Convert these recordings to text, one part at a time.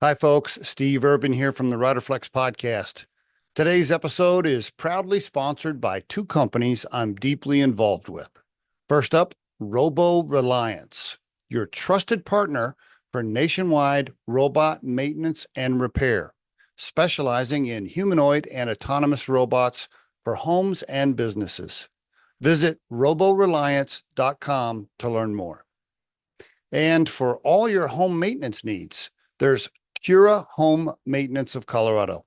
Hi, folks. Steve Urban here from the Riderflex Podcast. Today's episode is proudly sponsored by two companies I'm deeply involved with. First up, Reliance, your trusted partner for nationwide robot maintenance and repair, specializing in humanoid and autonomous robots for homes and businesses. Visit roboreliance.com to learn more. And for all your home maintenance needs, there's Cura Home Maintenance of Colorado.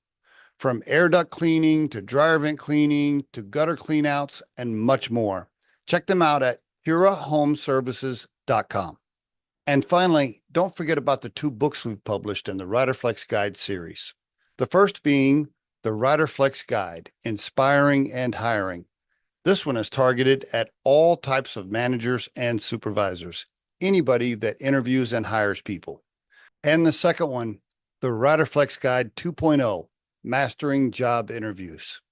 From air duct cleaning to dryer vent cleaning to gutter cleanouts and much more. Check them out at curahomeservices.com. And finally, don't forget about the two books we've published in the Riderflex Guide series. The first being the Riderflex Guide, Inspiring and Hiring. This one is targeted at all types of managers and supervisors, anybody that interviews and hires people. And the second one, the Riderflex Guide 2.0, Mastering Job Interviews,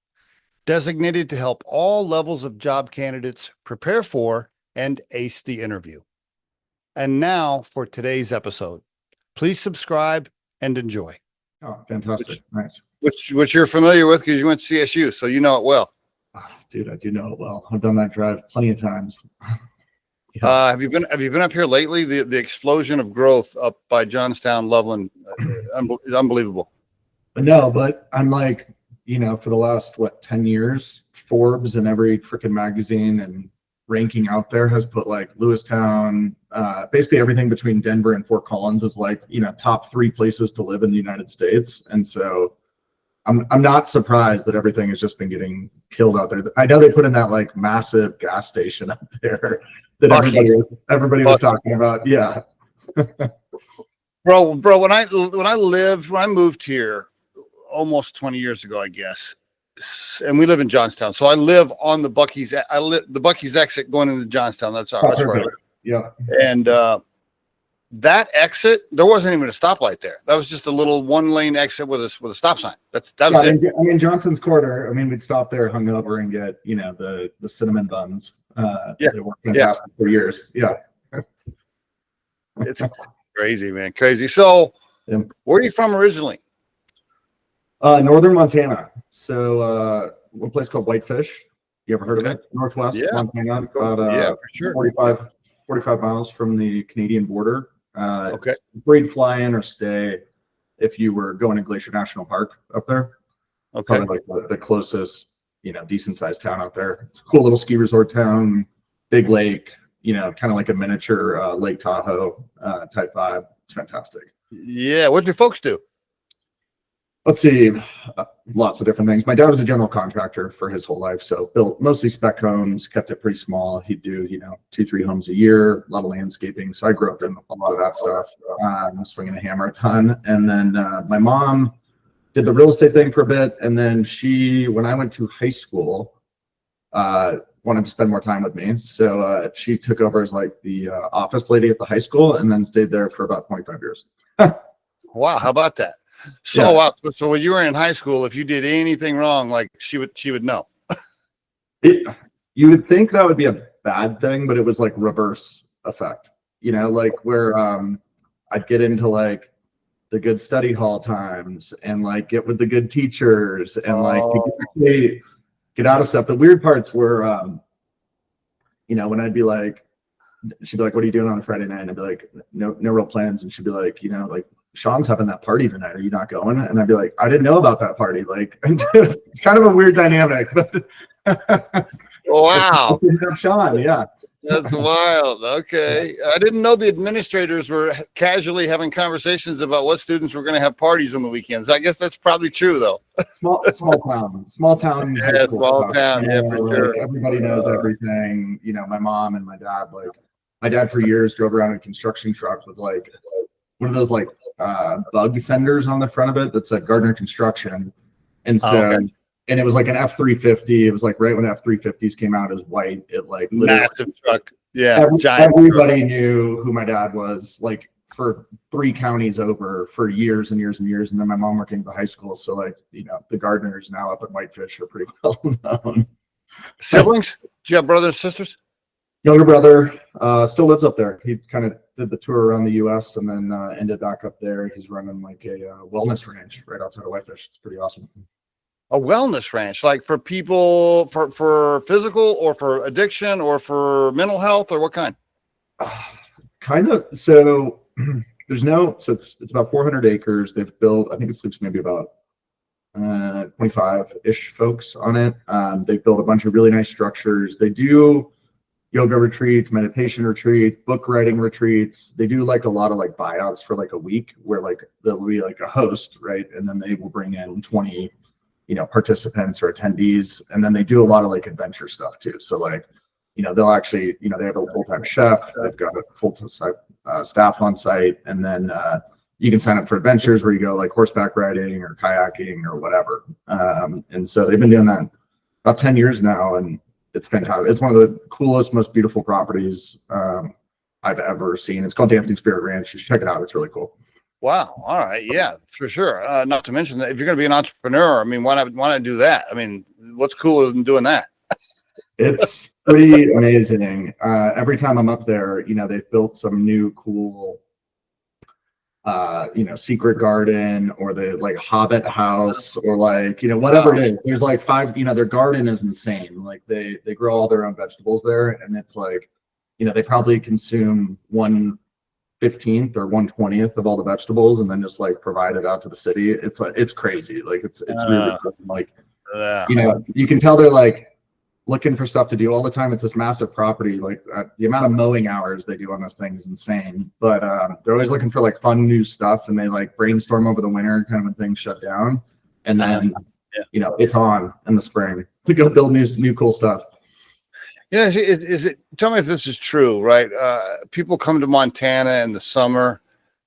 designated to help all levels of job candidates prepare for and ace the interview. And now for today's episode. Please subscribe and enjoy. Oh, fantastic. Nice. Which you're familiar with because you went to CSU, so you know it well. Dude, I do know it well. I've done that drive plenty of times. Have you been up here lately? The explosion of growth up by Johnstown, Loveland, unbelievable. No, but I'm like, for the last 10 years, Forbes and every freaking magazine and ranking out there has put like Lewistown, basically everything between Denver and Fort Collins is like, top 3 places to live in the United States. And so I'm not surprised that everything has just been getting killed out there. I know they put in that like massive gas station up there that everybody was talking about. Yeah. Bro, when I moved here almost 20 years ago, I guess, and we live in Johnstown. So I live on the Buc-ee's. The Buc-ee's exit going into Johnstown. That's where I live. Yeah. And that exit, there wasn't even a stoplight there. That was just a little 1-lane exit with a stop sign. That was it. I mean, Johnson's Quarter. I mean, we'd stop there, hung over, and get the cinnamon buns. They were fantastic for years. Yeah. It's crazy, man. Crazy. So, where are you from originally? Northern Montana. So, one place called Whitefish. You ever heard of it? Northwest Montana. About, for sure. 45 miles from the Canadian border. It's free fly in or stay if you were going to Glacier National Park up there. Okay. Probably like the closest, decent sized town out there. It's a cool little ski resort town, big lake, kind of like a miniature Lake Tahoe type vibe. It's fantastic. Yeah. What do your folks do? Let's see, lots of different things. My dad was a general contractor for his whole life, so built mostly spec homes, kept it pretty small. He'd do, 2-3 homes a year, a lot of landscaping. So I grew up in a lot of that stuff, swinging a hammer a ton. And then my mom did the real estate thing for a bit. And then when I went to high school, wanted to spend more time with me. So she took over as like the office lady at the high school and then stayed there for about 25 years. Wow. How about that? So when you were in high school, if you did anything wrong, like she would know. You would think that would be a bad thing, but it was like reverse effect, like where I'd get into like the good study hall times and like get with the good teachers and like get out of stuff. The weird parts were, when I'd be like, she'd be like, "What are you doing on a Friday night?" And I'd be like, no real plans. And she'd be like, like, "Sean's having that party tonight. Are you not going?" And I'd be like, "I didn't know about that party." Like, it's kind of a weird dynamic. But wow. Sean, yeah. That's wild. Okay. I didn't know the administrators were casually having conversations about what students were going to have parties on the weekends. I guess that's probably true, though. Small town. Yeah, small town. Yeah, for sure. Everybody knows everything. My mom and my dad, like, my dad for years drove around in a construction truck with like one of those like bug fenders on the front of it that said Gardner Construction. And so, and it was like an F-350. It was like right when F-350s came out, it was white. It like massive truck. Yeah. Everybody knew who my dad was, like for 3 counties over for years and years and years. And then my mom working at the high school. So like, the Gardners now up at Whitefish are pretty well known. Siblings? Do you have brothers and sisters? Younger brother still lives up there. He kind of did the tour around the U.S. and then ended back up there. He's running like a wellness ranch right outside of Whitefish. It's pretty awesome. A wellness ranch, like for people for physical or for addiction or for mental health, or what kind? Kind of. So there's no. So it's about 400 acres. They've built. I think it sleeps maybe about 25-ish folks on it. They've built a bunch of really nice structures. They do yoga retreats, meditation retreats, book writing retreats. They do like a lot of like buyouts for like a week where like there'll be like a host, right? And then they will bring in 20, participants or attendees. And then they do a lot of like adventure stuff too. So like, they'll actually, they have a full-time chef, they've got a full-time staff on site. And then you can sign up for adventures where you go like horseback riding or kayaking or whatever. And so they've been doing that about 10 years now. And it's fantastic. It's one of the coolest, most beautiful properties I've ever seen. It's called Dancing Spirit Ranch. You should check it out. It's really cool. Wow. All right. Yeah, for sure. Not to mention that if you're going to be an entrepreneur, I mean, why not do that? I mean, what's cooler than doing that? It's pretty amazing. Every time I'm up there, they've built some new cool, secret garden or the like Hobbit house or like, whatever it is. There's like 5, their garden is insane. Like they grow all their own vegetables there. And it's like, they probably consume 1/15 or 1/20 of all the vegetables and then just like provide it out to the city. It's like, it's crazy. Like it's really cool. Like, you can tell they're like looking for stuff to do all the time. It's this massive property. Like the amount of mowing hours they do on this thing is insane, but they're always looking for like fun new stuff and they like brainstorm over the winter kind of when things shut down. And then, it's on in the spring to go build new cool stuff. Yeah. Tell me if this is true, right? People come to Montana in the summer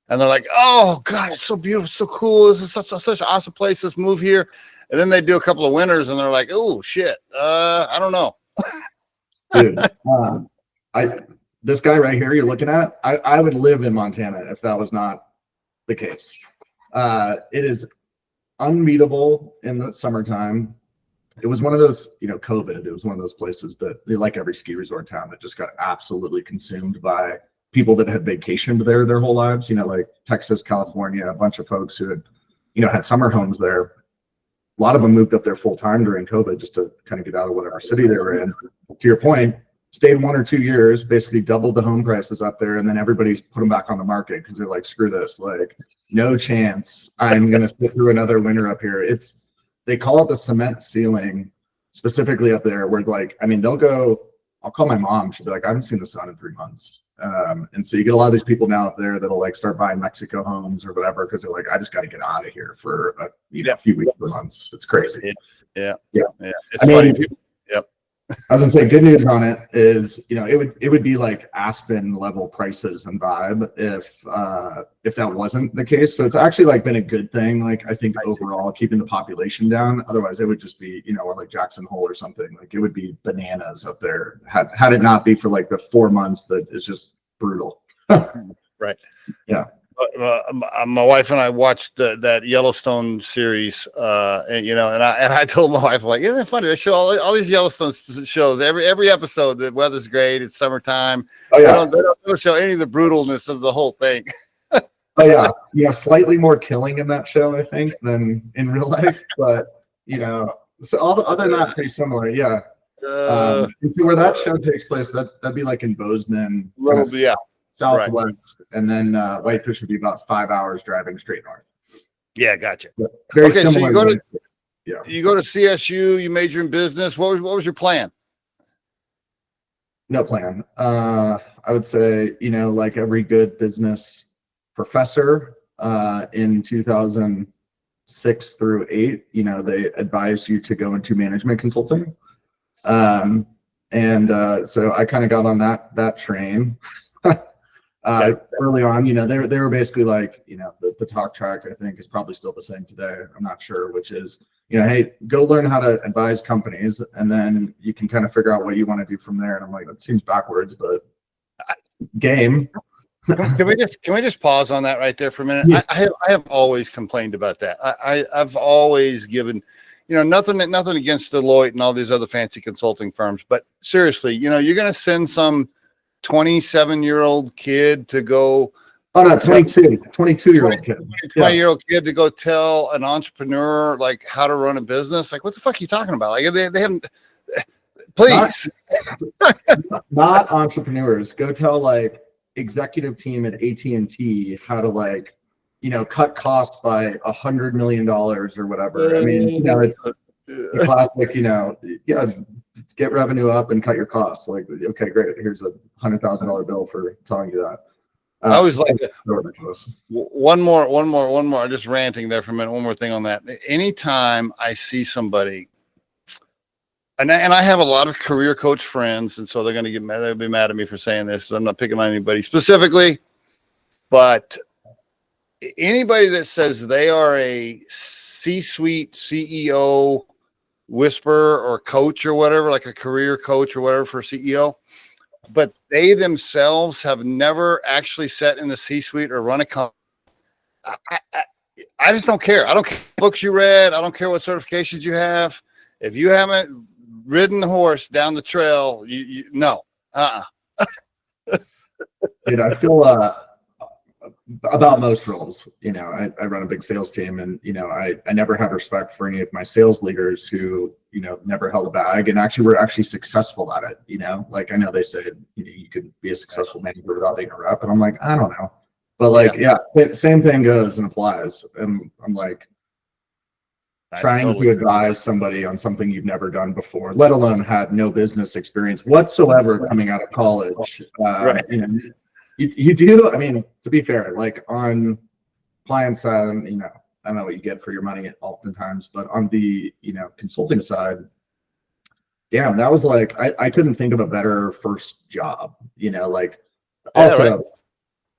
and they're like, oh God, it's so beautiful. So cool. This is such an awesome place. Let's move here. And then they do a couple of winters and they're like, oh shit. I don't know. Dude, this guy right here you're looking at, I would live in Montana if that was not the case. It is unbeatable in the summertime. It was one of those, COVID, it was one of those places that like every ski resort town that just got absolutely consumed by people that had vacationed there their whole lives, like Texas, California, a bunch of folks who had, had summer homes there. A lot of them moved up there full time during COVID just to kind of get out of whatever city they were in. To your point, stayed 1 or 2 years, basically doubled the home prices up there, and then everybody's put them back on the market because they're like, screw this, like no chance I'm gonna sit through another winter up here. They call it the cement ceiling specifically up there, where like, I'll call my mom, she'll be like, I haven't seen the sun in 3 months. And so you get a lot of these people now up there that'll like start buying Mexico homes or whatever because they're like, I just got to get out of here for a few weeks or months. It's crazy. Yeah. It's funny. Yep. I was gonna say, good news on it is, it would be like Aspen level prices and vibe if that wasn't the case. So it's actually like been a good thing. Like I think overall keeping the population down. Otherwise, it would just be or like Jackson Hole or something. Like it would be bananas up there had it not be for like the 4 months that is just brutal. Right. Yeah. My wife and I watched that Yellowstone series, and I told my wife, like, isn't it funny? They show all these Yellowstone shows. Every episode, the weather's great. It's summertime. Oh yeah. They don't show any of the brutalness of the whole thing. Oh yeah. Slightly more killing in that show, I think, than in real life. But so other than that, pretty similar. Yeah. Where that show takes place, that'd be like in Bozeman. Yeah. Southwest, right. And then Whitefish would be about 5 hours driving straight north. Yeah, gotcha. Very okay, similar. So you go to CSU, you major in business. What was your plan? No plan. I would say, like every good business professor in 2006 through 8, they advised you to go into management consulting. So I kind of got on that train. Early on, they were basically like, the talk track, I think, is probably still the same today. I'm not sure, which is, hey, go learn how to advise companies, and then you can kind of figure out what you want to do from there. And I'm like, that seems backwards, but game. Can we just pause on that right there for a minute? Yes. I have always complained about that. I've always given, nothing against Deloitte and all these other fancy consulting firms, but seriously, you're going to send some 27-year-old kid to go. Oh no, 22-year-old kid. 20-year-old kid to go tell an entrepreneur like how to run a business. Like, what the fuck are you talking about? Like, they haven't. Please, not entrepreneurs. Go tell like executive team at AT&T how to like, cut costs by $100 million or whatever. I mean, it's the classic. Get revenue up and cut your costs. Like, okay, great. Here's a $100,000 bill for telling you that. I always like that. One more. I'm just ranting there for a minute. One more thing on that. Anytime I see somebody, and I have a lot of career coach friends, and so they're going to get mad. They'll be mad at me for saying this. I'm not picking on anybody specifically, but anybody that says they are a C-suite CEO whisperer or coach or whatever, like a career coach or whatever for CEO, but they themselves have never actually sat in the C-suite or run a company. I just don't care. I don't care what books you read. I don't care what certifications you have. If you haven't ridden the horse down the trail, no. Dude, I feel about most roles. I run a big sales team, and I never have respect for any of my sales leaders who never held a bag and actually were successful at it. Like, I know they say you could be a successful manager without being a rep, and I'm like, I don't know, but like, same thing goes and applies. And I'm like, trying to advise somebody on something you've never done before, let alone had no business experience whatsoever coming out of college. Right. You do. I mean, to be fair, like on client side, I don't know what you get for your money oftentimes, but on the consulting side, damn, that was like I couldn't think of a better first job.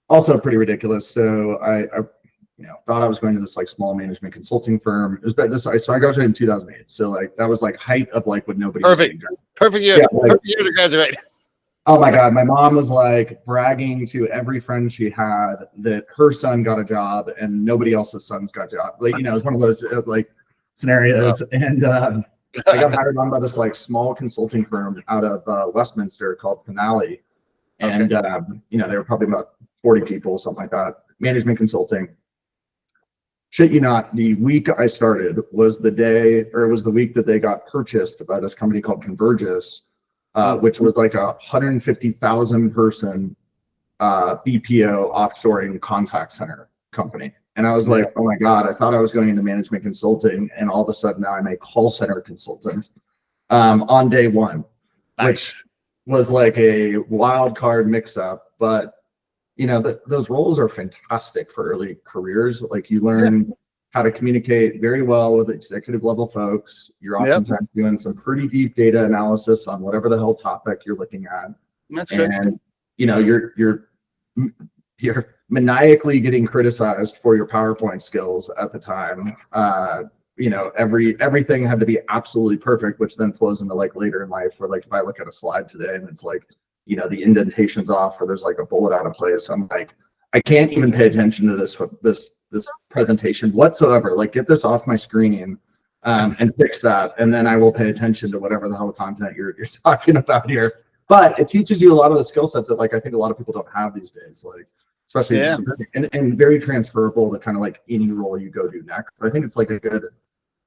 Also pretty ridiculous. So I thought I was going to this like small management consulting firm. So I graduated in 2008. So like that was like height of like what nobody. Perfect year. Perfect year to graduate. Oh my God. My mom was like bragging to every friend she had that her son got a job and nobody else's sons got a job. Like, it's one of those like scenarios. Yeah. And I got hired on by this like small consulting firm out of Westminster called Finale. And, they were probably about 40 people, something like that. Management consulting. Shit you not, the week I started was the week that they got purchased by this company called Convergys. Which was like 150,000 person BPO offshoring contact center company. And I was like, oh my God, I thought I was going into management consulting, and all of a sudden now I'm a call center consultant on day one. Nice. Which was like a wild card mix up. But those roles are fantastic for early careers. Like, you learn how to communicate very well with executive level folks. You're oftentimes doing some pretty deep data analysis on whatever the hell topic you're looking at. That's good. And you're maniacally getting criticized for your PowerPoint skills at the time. Everything had to be absolutely perfect, which then flows into like later in life, where like if I look at a slide today and it's like, the indentation's off or there's like a bullet out of place, I'm like, I can't even pay attention to this presentation whatsoever. Like, get this off my screen and fix that, and then I will pay attention to whatever the hell content you're talking about here. But it teaches you a lot of the skill sets that like I think a lot of people don't have these days, like especially and very transferable to kind of like any role you go do next. But I think it's like a good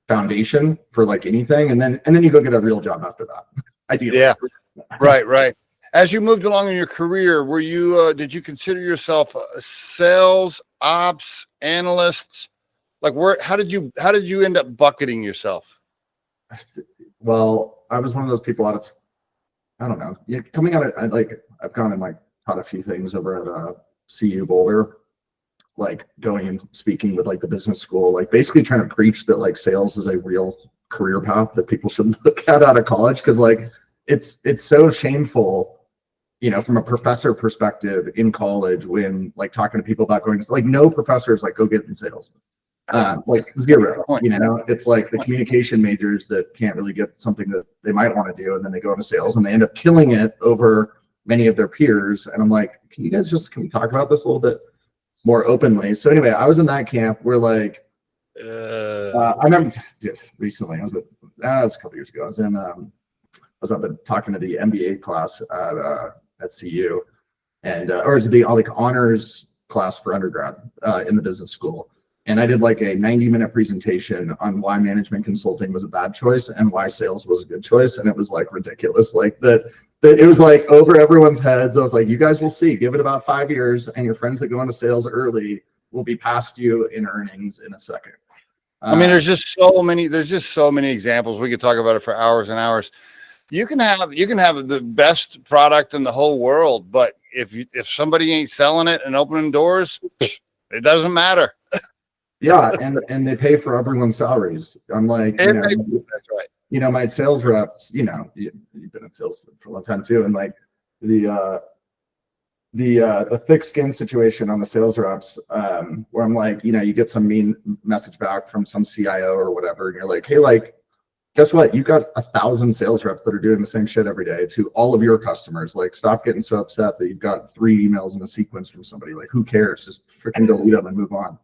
foundation for like anything, and then you go get a real job after that. Ideally. Yeah. Right. As you moved along in your career, were you did you consider yourself a sales, ops, analyst? Like, how did you end up bucketing yourself? Well, I was one of those people out of, I don't know, coming out of, I've gone and like taught a few things over at CU Boulder, like going and speaking with like the business school, like basically trying to preach that like sales is a real career path that people should look at out of college, because like it's so shameful, from a professor perspective in college, when like talking to people about going, like no professors like go get in sales, like zero. It's like the communication majors that can't really get something that they might want to do, and then they go into sales and they end up killing it over many of their peers. And I'm like, can you guys can we talk about this a little bit more openly? So anyway, I was in that camp where like I remember recently, it was a couple years ago. I was up talking to the MBA class at CU, and or it's the like honors class for undergrad in the business school. And I did like a 90-minute presentation on why management consulting was a bad choice and why sales was a good choice. And it was like ridiculous, like that it was like over everyone's heads. I was like, you guys will see, give it about 5 years and your friends that go into sales early will be past you in earnings in a second. I mean, there's just so many examples. We could talk about it for hours and hours. You can have the best product in the whole world, but if somebody ain't selling it and opening doors, it doesn't matter. Yeah, and they pay for everyone's salaries. I'm like, that's right. My sales reps, you've been in sales for a long time too, and like the thick skin situation on the sales reps, where I'm like, you get some mean message back from some CIO or whatever, and you're like, hey, like, guess what? You've got 1,000 sales reps that are doing the same shit every day to all of your customers. Like, stop getting so upset that you've got 3 emails in a sequence from somebody. Like, who cares? Just freaking delete them and move on.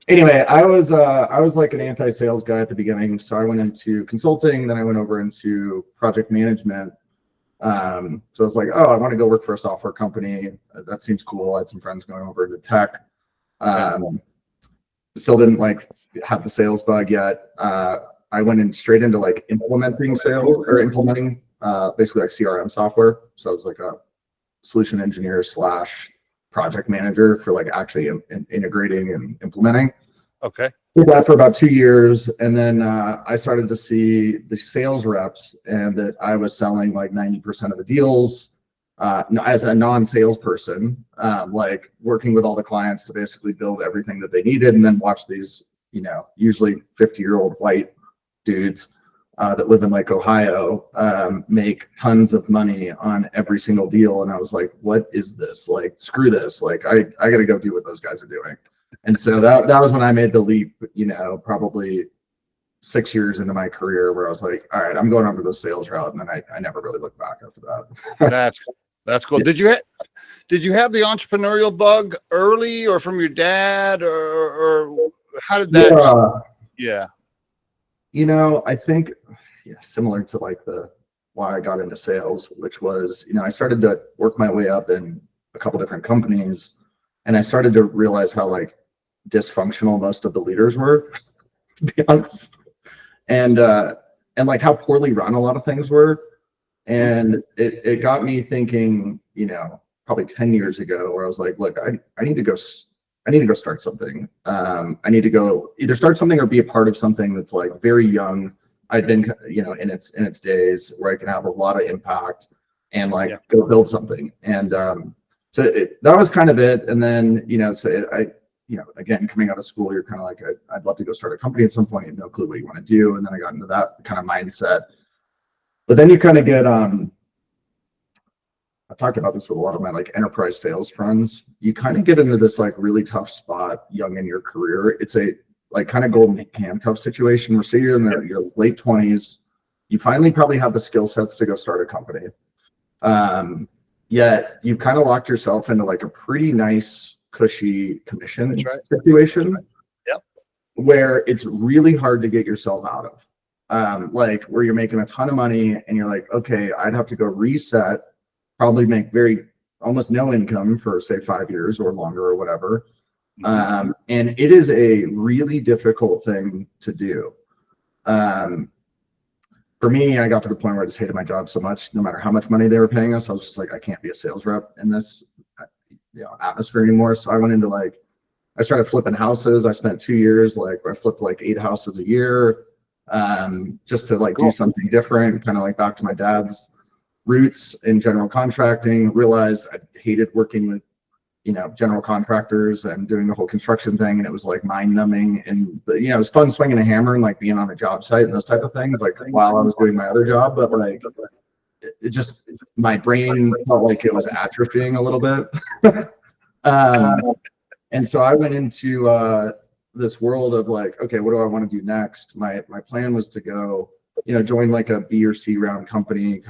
Anyway, I was like an anti-sales guy at the beginning. So I went into consulting, then I went over into project management. So I was like, oh, I want to go work for a software company. That seems cool. I had some friends going over into tech. Still didn't like have the sales bug yet. I went in straight into like implementing sales or implementing basically like CRM software. So I was like a solution engineer / project manager for like actually integrating and implementing. Okay. Did that for about 2 years. And then I started to see the sales reps and that I was selling like 90% of the deals as a non-salesperson, like working with all the clients to basically build everything that they needed and then watch these, usually 50-year-old white dudes that live in like Ohio make tons of money on every single deal. And I was like, what is this? Like, screw this. Like, I got to go do what those guys are doing. And so that was when I made the leap, probably 6 years into my career where I was like, all right, I'm going over the sales route. And then I never really looked back after that. That's cool. Yeah. Did you have the entrepreneurial bug early or from your dad or how did that? Yeah. I think similar to like why I got into sales, which was, I started to work my way up in a couple different companies and I started to realize how like dysfunctional most of the leaders were, to be honest. And like how poorly run a lot of things were. And it got me thinking, probably 10 years ago where I was like, look, I need to go start something. I need to go either start something or be a part of something that's like very young. I've been, in its days where I can have a lot of impact and like go build something. And so that was kind of it. And then, again, coming out of school, you're kind of like, I'd love to go start a company at some point. You have no clue what you want to do. And then I got into that kind of mindset. But then you kind of get, I've talked about this with a lot of my like enterprise sales friends. You kind of get into this like really tough spot young in your career. It's a like kind of golden handcuff situation where say you're in your late 20s, you finally probably have the skill sets to go start a company. Yet you've kind of locked yourself into like a pretty nice, cushy commission situation. Yep. Where it's really hard to get yourself out of. Like where you're making a ton of money and you're like, okay, I'd have to go reset, probably make almost no income for say 5 years or longer or whatever. And it is a really difficult thing to do. For me, I got to the point where I just hated my job so much, no matter how much money they were paying us, I was just like, I can't be a sales rep in this atmosphere anymore. So I went into I started flipping houses. I spent 2 years, I flipped 8 houses a year. Just to do something different, kind of like back to my dad's roots in general contracting. Realized I hated working with general contractors and doing the whole construction thing, and it was like mind numbing. And it was fun swinging a hammer and being on a job site and those type of things while I was doing my other job, but it just my brain felt like it was atrophying a little bit. And so I went into this world of okay, what do I want to do next? My plan was to go, join a B or C round company,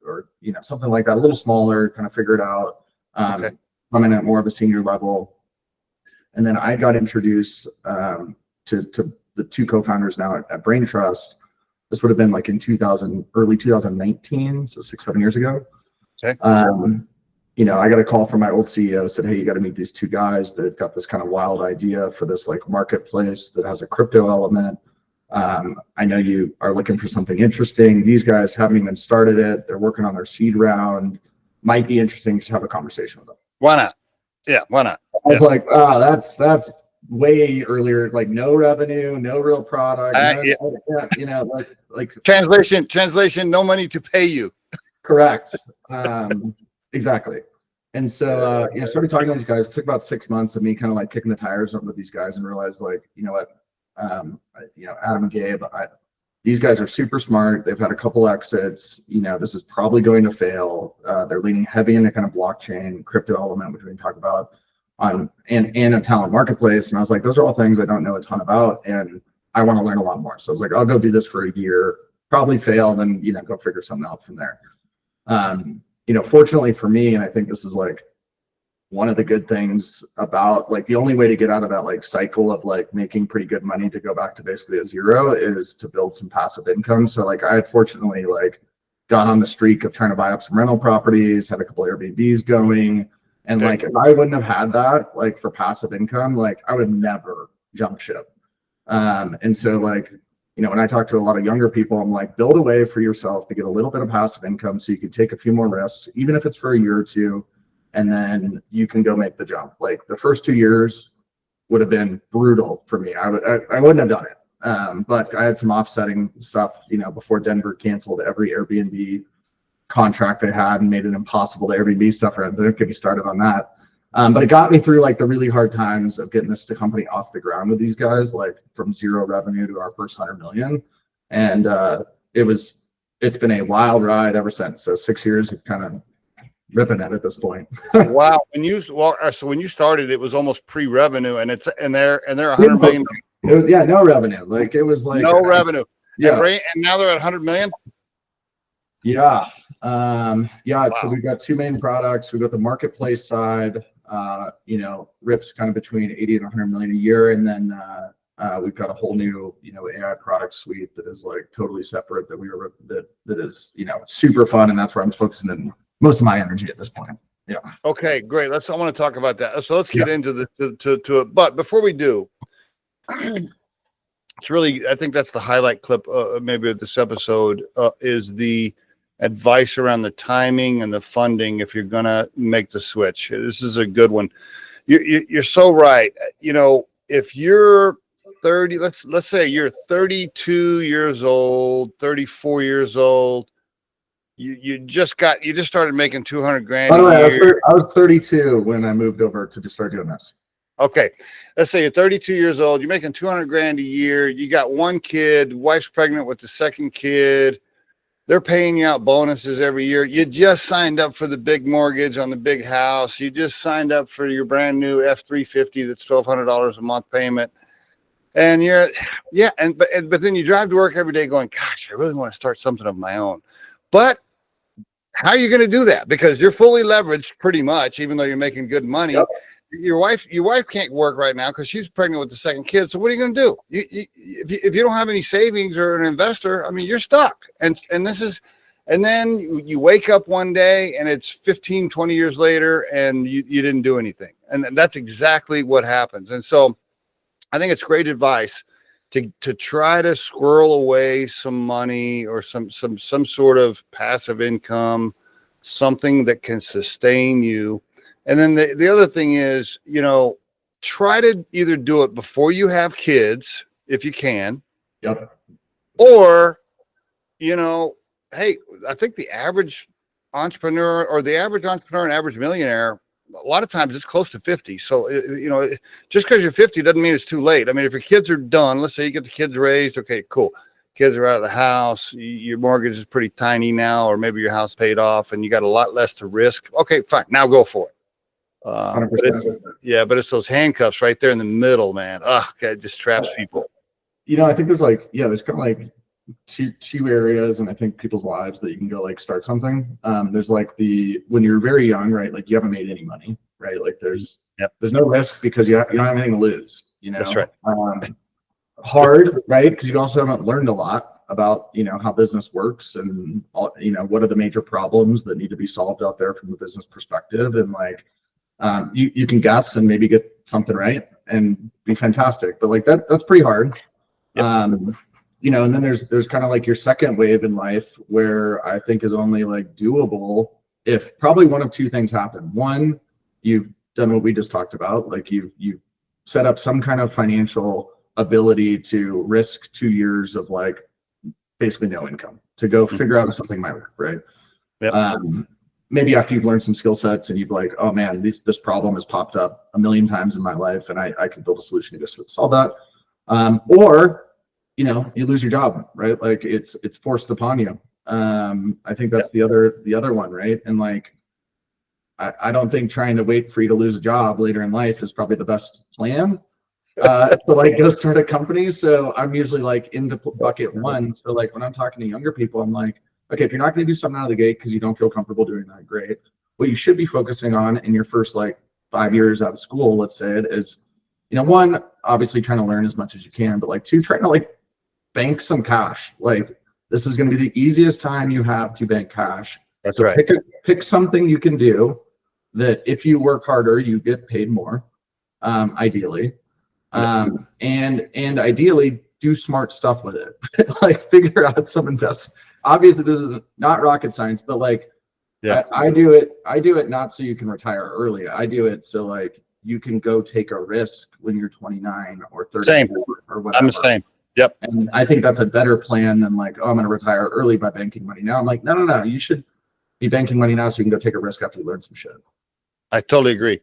or something like that, a little smaller, kind of figure it out. Come in at more of a senior level. And then I got introduced to the two co-founders now at Braintrust. This would have been like in early 2019, so 6-7 years ago. Okay. You know, I got a call from my old CEO, said, hey, you got to meet these two guys that got this kind of wild idea for this like marketplace that has a crypto element. I know you are looking for something interesting. These guys haven't even started it. They're working on their seed round. Might be interesting to have a conversation with them. Why not? Yeah, why not? I was like, oh, that's way earlier, like no revenue, no real product, you know, like translation, no money to pay you. Correct. Exactly. And so, you know, started talking to these guys. It took about 6 months of me kind of like kicking the tires up with these guys and realized like, you know what, you know, Adam and Gabe, these guys are super smart. They've had a couple exits. You know, this is probably going to fail. They're leaning heavy into kind of blockchain, crypto element, which we can talk about on and a talent marketplace. And I was like, those are all things I don't know a ton about, and I want to learn a lot more. So I was like, I'll go do this for a year, probably fail, then, you know, go figure something out from there. You know, fortunately for me, and I think this is like one of the good things about like the only way to get out of that like cycle of like making pretty good money to go back to basically a zero is to build some passive income. So like I had fortunately like got on the streak of trying to buy up some rental properties, had a couple Airbnbs going. And like, if I wouldn't have had that, like for passive income, like I would never jump ship. And so like, you know, when I talk to a lot of younger people, I'm like, build a way for yourself to get a little bit of passive income so you can take a few more risks, even if it's for a year or two, and then you can go make the jump. Like the first 2 years would have been brutal for me. I wouldn't have done it. But I had some offsetting stuff, you know, before Denver canceled every Airbnb contract they had and made it impossible to Airbnb stuff. Or don't get me started on that. But it got me through like the really hard times of getting this company off the ground with these guys, like from zero revenue to our first 100 million. And it's been a wild ride ever since. So 6 years of kind of ripping it at this point. Wow. So when you started, it was almost pre-revenue, and they're 100 million. Yeah, no revenue. Like it was like no revenue. Yeah. And now they're at 100 million. Yeah. Wow. So we've got two main products. We've got the marketplace side, you know, rips kind of between 80 and 100 million a year. And then we've got a whole new, you know, AI product suite that is like totally separate that is, you know, super fun. And that's where I'm focusing in most of my energy at this point. Yeah. Okay, great. I want to talk about that. So let's get into to it. But before we do, it's really, I think that's the highlight clip maybe of this episode is the advice around the timing and the funding if you're going to make the switch. This is a good one. You're so right. You know, if you're 30, let's say you're 32 years old, 34 years old, you just started making 200 grand. By the way, I was 32 when I moved over to just start doing this. Okay. Let's say you're 32 years old, you're making 200 grand a year. You got one kid, wife's pregnant with the second kid. They're paying you out bonuses every year. You just signed up for the big mortgage on the big house. You just signed up for your brand new F-350 that's $1,200 a month payment. And but then you drive to work every day going, gosh, I really want to start something of my own. But how are you going to do that? Because you're fully leveraged pretty much, even though you're making good money. Yep. Your wife can't work right now because she's pregnant with the second kid. So what are you going to do? If you don't have any savings or an investor, I mean, you're stuck. And then you wake up one day and it's 15, 20 years later and you didn't do anything. And that's exactly what happens. And so I think it's great advice to try to squirrel away some money or some sort of passive income, something that can sustain you. And then the other thing is, you know, try to either do it before you have kids, if you can. Yep. Or, you know, hey, I think the average entrepreneur and average millionaire, a lot of times it's close to 50. So, you know, just because you're 50 doesn't mean it's too late. I mean, if your kids are done, let's say you get the kids raised. Okay, cool. Kids are out of the house. Your mortgage is pretty tiny now, or maybe your house paid off and you got a lot less to risk. Okay, fine. Now go for it. But it's those handcuffs right there in the middle, man. It just traps people. You know, I think there's kind of like two areas, and I think people's lives that you can go like start something. There's like when you're very young, right? Like you haven't made any money, right? Like there's Yep. There's no risk because you don't have anything to lose, That's right. Hard, right? Because you also haven't learned a lot about, how business works and all, what are the major problems that need to be solved out there from the business perspective. And like, you can guess and maybe get something right and be fantastic, but like that's pretty hard. Yep. And then there's kind of like your second wave in life where I think is only like doable if probably one of two things happen. One, you've done what we just talked about, like you've set up some kind of financial ability to risk 2 years of like basically no income to go figure out if something might work, right? Yep. Maybe after you've learned some skill sets and you've like, oh man, this problem has popped up a million times in my life and I can build a solution to just solve that. Or, you lose your job, right? Like it's forced upon you. I think that's the other one, right? And like, I don't think trying to wait for you to lose a job later in life is probably the best plan to like go start a company. So I'm usually like into bucket one. So like when I'm talking to younger people, I'm like, okay, if you're not going to do something out of the gate because you don't feel comfortable doing that, great. What you should be focusing on in your first like 5 years out of school, let's say it is, one, obviously trying to learn as much as you can, but like two, trying to like bank some cash. Like this is going to be the easiest time you have to bank cash. That's so right. Pick something you can do that if you work harder, you get paid more, ideally. And ideally do smart stuff with it. Like figure out some invest. Obviously this is not rocket science, but like I do it not so you can retire early. I do it so like you can go take a risk when you're 29 or 30 or whatever. I'm the same. Yep. And I think that's a better plan than like, oh, I'm going to retire early by banking money now. I'm like, no. You should be banking money now so you can go take a risk after you learn some shit. I totally agree.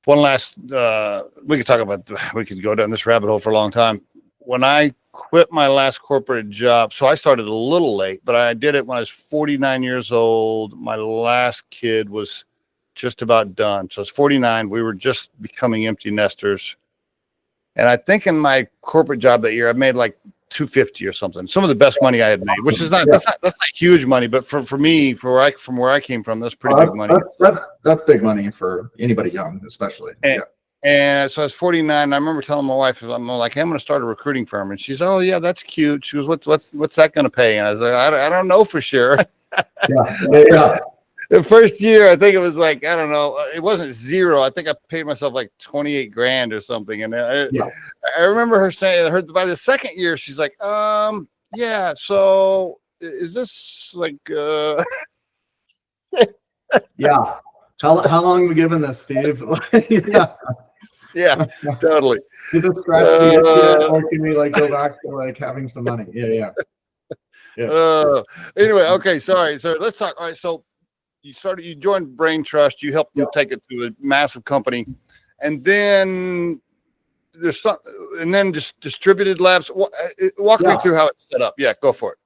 One last, we could go down this rabbit hole for a long time. When I quit my last corporate job, so I started a little late, but I did it when I was 49 years old. My last kid was just about done. So I was 49. We were just becoming empty nesters. And I think in my corporate job that year, I made like $250 or something. Some of the best money I had made, which is that's not huge money, but for me, from where I came from, that's pretty big money. That's big money for anybody young, especially. And so I was 49. And I remember telling my wife, I'm like, hey, I'm going to start a recruiting firm. And she's, oh yeah, that's cute. She was, what's that going to pay? And I was like, I don't know for sure. Yeah. The first year, I think it was like, I don't know, it wasn't zero. I think I paid myself like 28 grand or something. And I remember her saying, by the second year, she's like, yeah, so is this like, yeah. How long are we giving this, Steve? Yeah, totally. Did this scratch the itch, or can we like go back to like having some money? Yeah. Anyway, okay, sorry. So let's talk. All right, so you joined Braintrust, you helped them take it to a massive company, and then just distributed labs. Walk me through how it's set up. Yeah, go for it.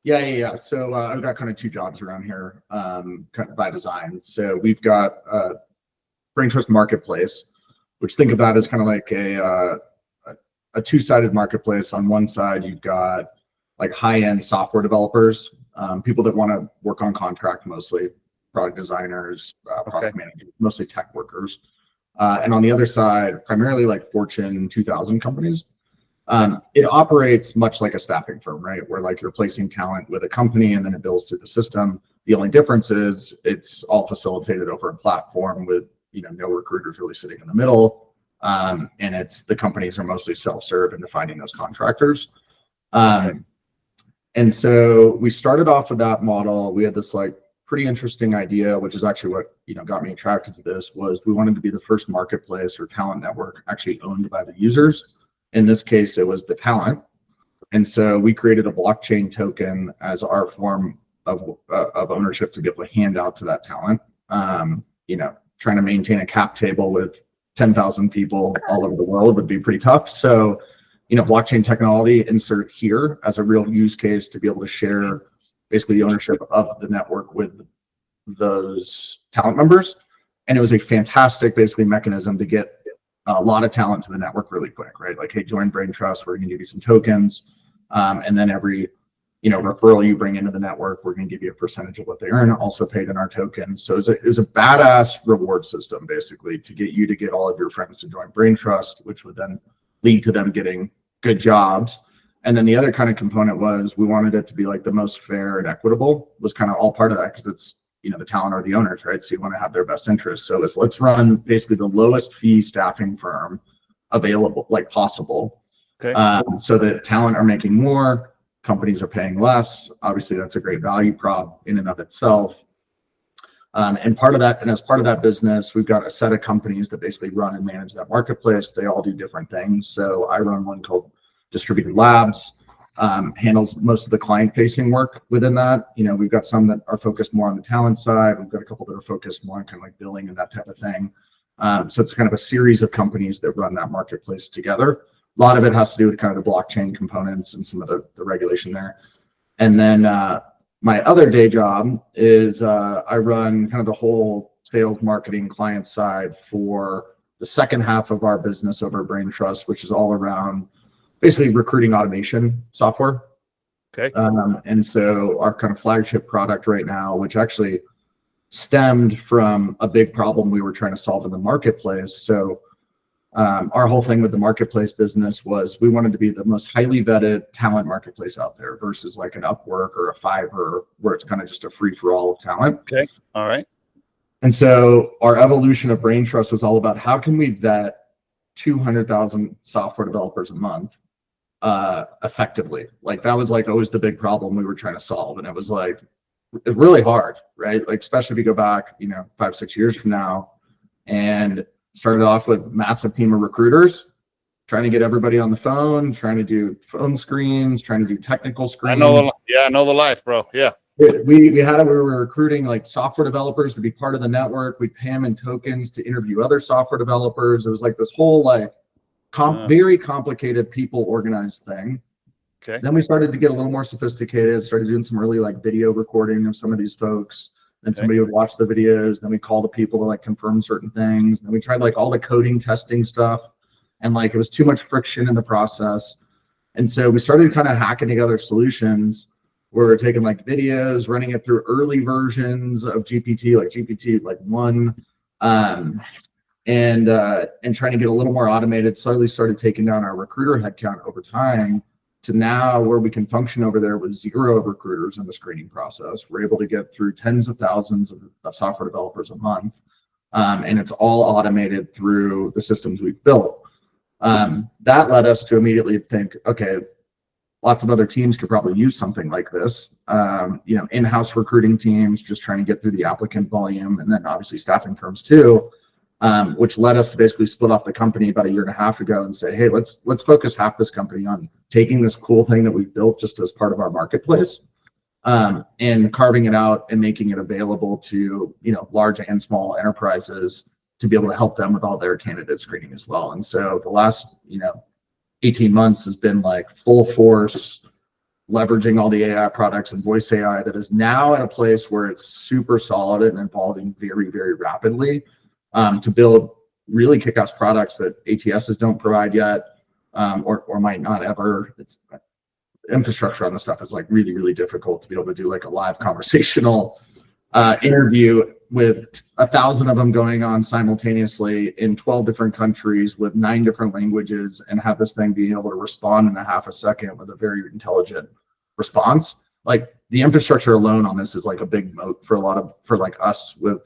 Yeah. So I've got kind of two jobs around here, kind of by design. So we've got Braintrust Marketplace, which think of that as kind of like a two-sided marketplace. On one side, you've got like high-end software developers, people that want to work on contract, mostly product designers, product managers, mostly tech workers. And on the other side, primarily like Fortune 2000 companies. It operates much like a staffing firm, right? Where like you're placing talent with a company and then it bills through the system. The only difference is it's all facilitated over a platform with, no recruiters really sitting in the middle. And the companies are mostly self-serve into finding those contractors. And so we started off with that model. We had this like pretty interesting idea, which is actually what, got me attracted to this, was we wanted to be the first marketplace or talent network actually owned by the users. In this case, it was the talent. And so we created a blockchain token as our form of ownership to be able to hand out to that talent. Trying to maintain a cap table with 10,000 people all over the world would be pretty tough. So, blockchain technology insert here as a real use case to be able to share basically the ownership of the network with those talent members. And it was a fantastic basically mechanism to get a lot of talent to the network really quick, right? Like, hey, join Braintrust, we're going to give you some tokens. And then every referral you bring into the network, we're going to give you a percentage of what they earn, also paid in our tokens. So it was a badass reward system, basically, to get you to get all of your friends to join Braintrust, which would then lead to them getting good jobs. And then the other kind of component was we wanted it to be like the most fair and equitable, was kind of all part of that, because it's, the talent or the owners, right? So you want to have their best interests. So let's run basically the lowest fee staffing firm available, like possible. Okay. So that talent are making more, companies are paying less. Obviously, that's a great value prop in and of itself. And as part of that business, we've got a set of companies that basically run and manage that marketplace. They all do different things. So I run one called Distributed Labs, handles most of the client-facing work within that. We've got some that are focused more on the talent side. We've got a couple that are focused more on kind of like billing and that type of thing. So it's kind of a series of companies that run that marketplace together. A lot of it has to do with kind of the blockchain components and some of the regulation there. And then my other day job is I run kind of the whole sales, marketing, client side for the second half of our business over at Braintrust, which is all around basically recruiting automation software. Okay. And so our kind of flagship product right now, which actually stemmed from a big problem we were trying to solve in the marketplace. So our whole thing with the marketplace business was we wanted to be the most highly vetted talent marketplace out there versus like an Upwork or a Fiverr, where it's kind of just a free for all of talent. Okay. All right. And so our evolution of Braintrust was all about how can we vet 200,000 software developers a month effectively. Like that was like always the big problem we were trying to solve. And it was like, it's really hard, right? Like, especially if you go back, 5-6 years from now, and started off with massive team of recruiters, trying to get everybody on the phone, trying to do phone screens, trying to do technical screens. I know the life, bro. Yeah. We were recruiting like software developers to be part of the network. We'd pay them in tokens to interview other software developers. It was like this whole like very complicated people organized thing. Okay. Then we started to get a little more sophisticated, started doing some early like video recording of some of these folks. Then somebody would watch the videos. Then we call the people to like confirm certain things. Then we tried like all the coding testing stuff. And like it was too much friction in the process. And so we started kind of hacking together solutions where we're taking like videos, running it through early versions of GPT, like GPT like 1, and trying to get a little more automated. Slowly started taking down our recruiter headcount over time to now where we can function over there with 0 recruiters in the screening process. We're able to get through tens of thousands of software developers a month. And it's all automated through the systems we've built. That led us to immediately think, okay, lots of other teams could probably use something like this. In-house recruiting teams just trying to get through the applicant volume, and then obviously staffing firms too, which led us to basically split off the company about 1.5 years ago and say, hey, let's focus half this company on taking this cool thing that we've built just as part of our marketplace, and carving it out and making it available to large and small enterprises to be able to help them with all their candidate screening as well. And so the last 18 months has been like full force leveraging all the AI products and voice AI that is now in a place where it's super solid and evolving very, very rapidly, to build really kick-ass products that ATSs don't provide yet, or might not ever. It's infrastructure on this stuff is like really, really difficult to be able to do like a live conversational interview with 1,000 of them going on simultaneously in 12 different countries with 9 different languages, and have this thing being able to respond in a half a second with a very intelligent response. Like the infrastructure alone on this is like a big moat for like us with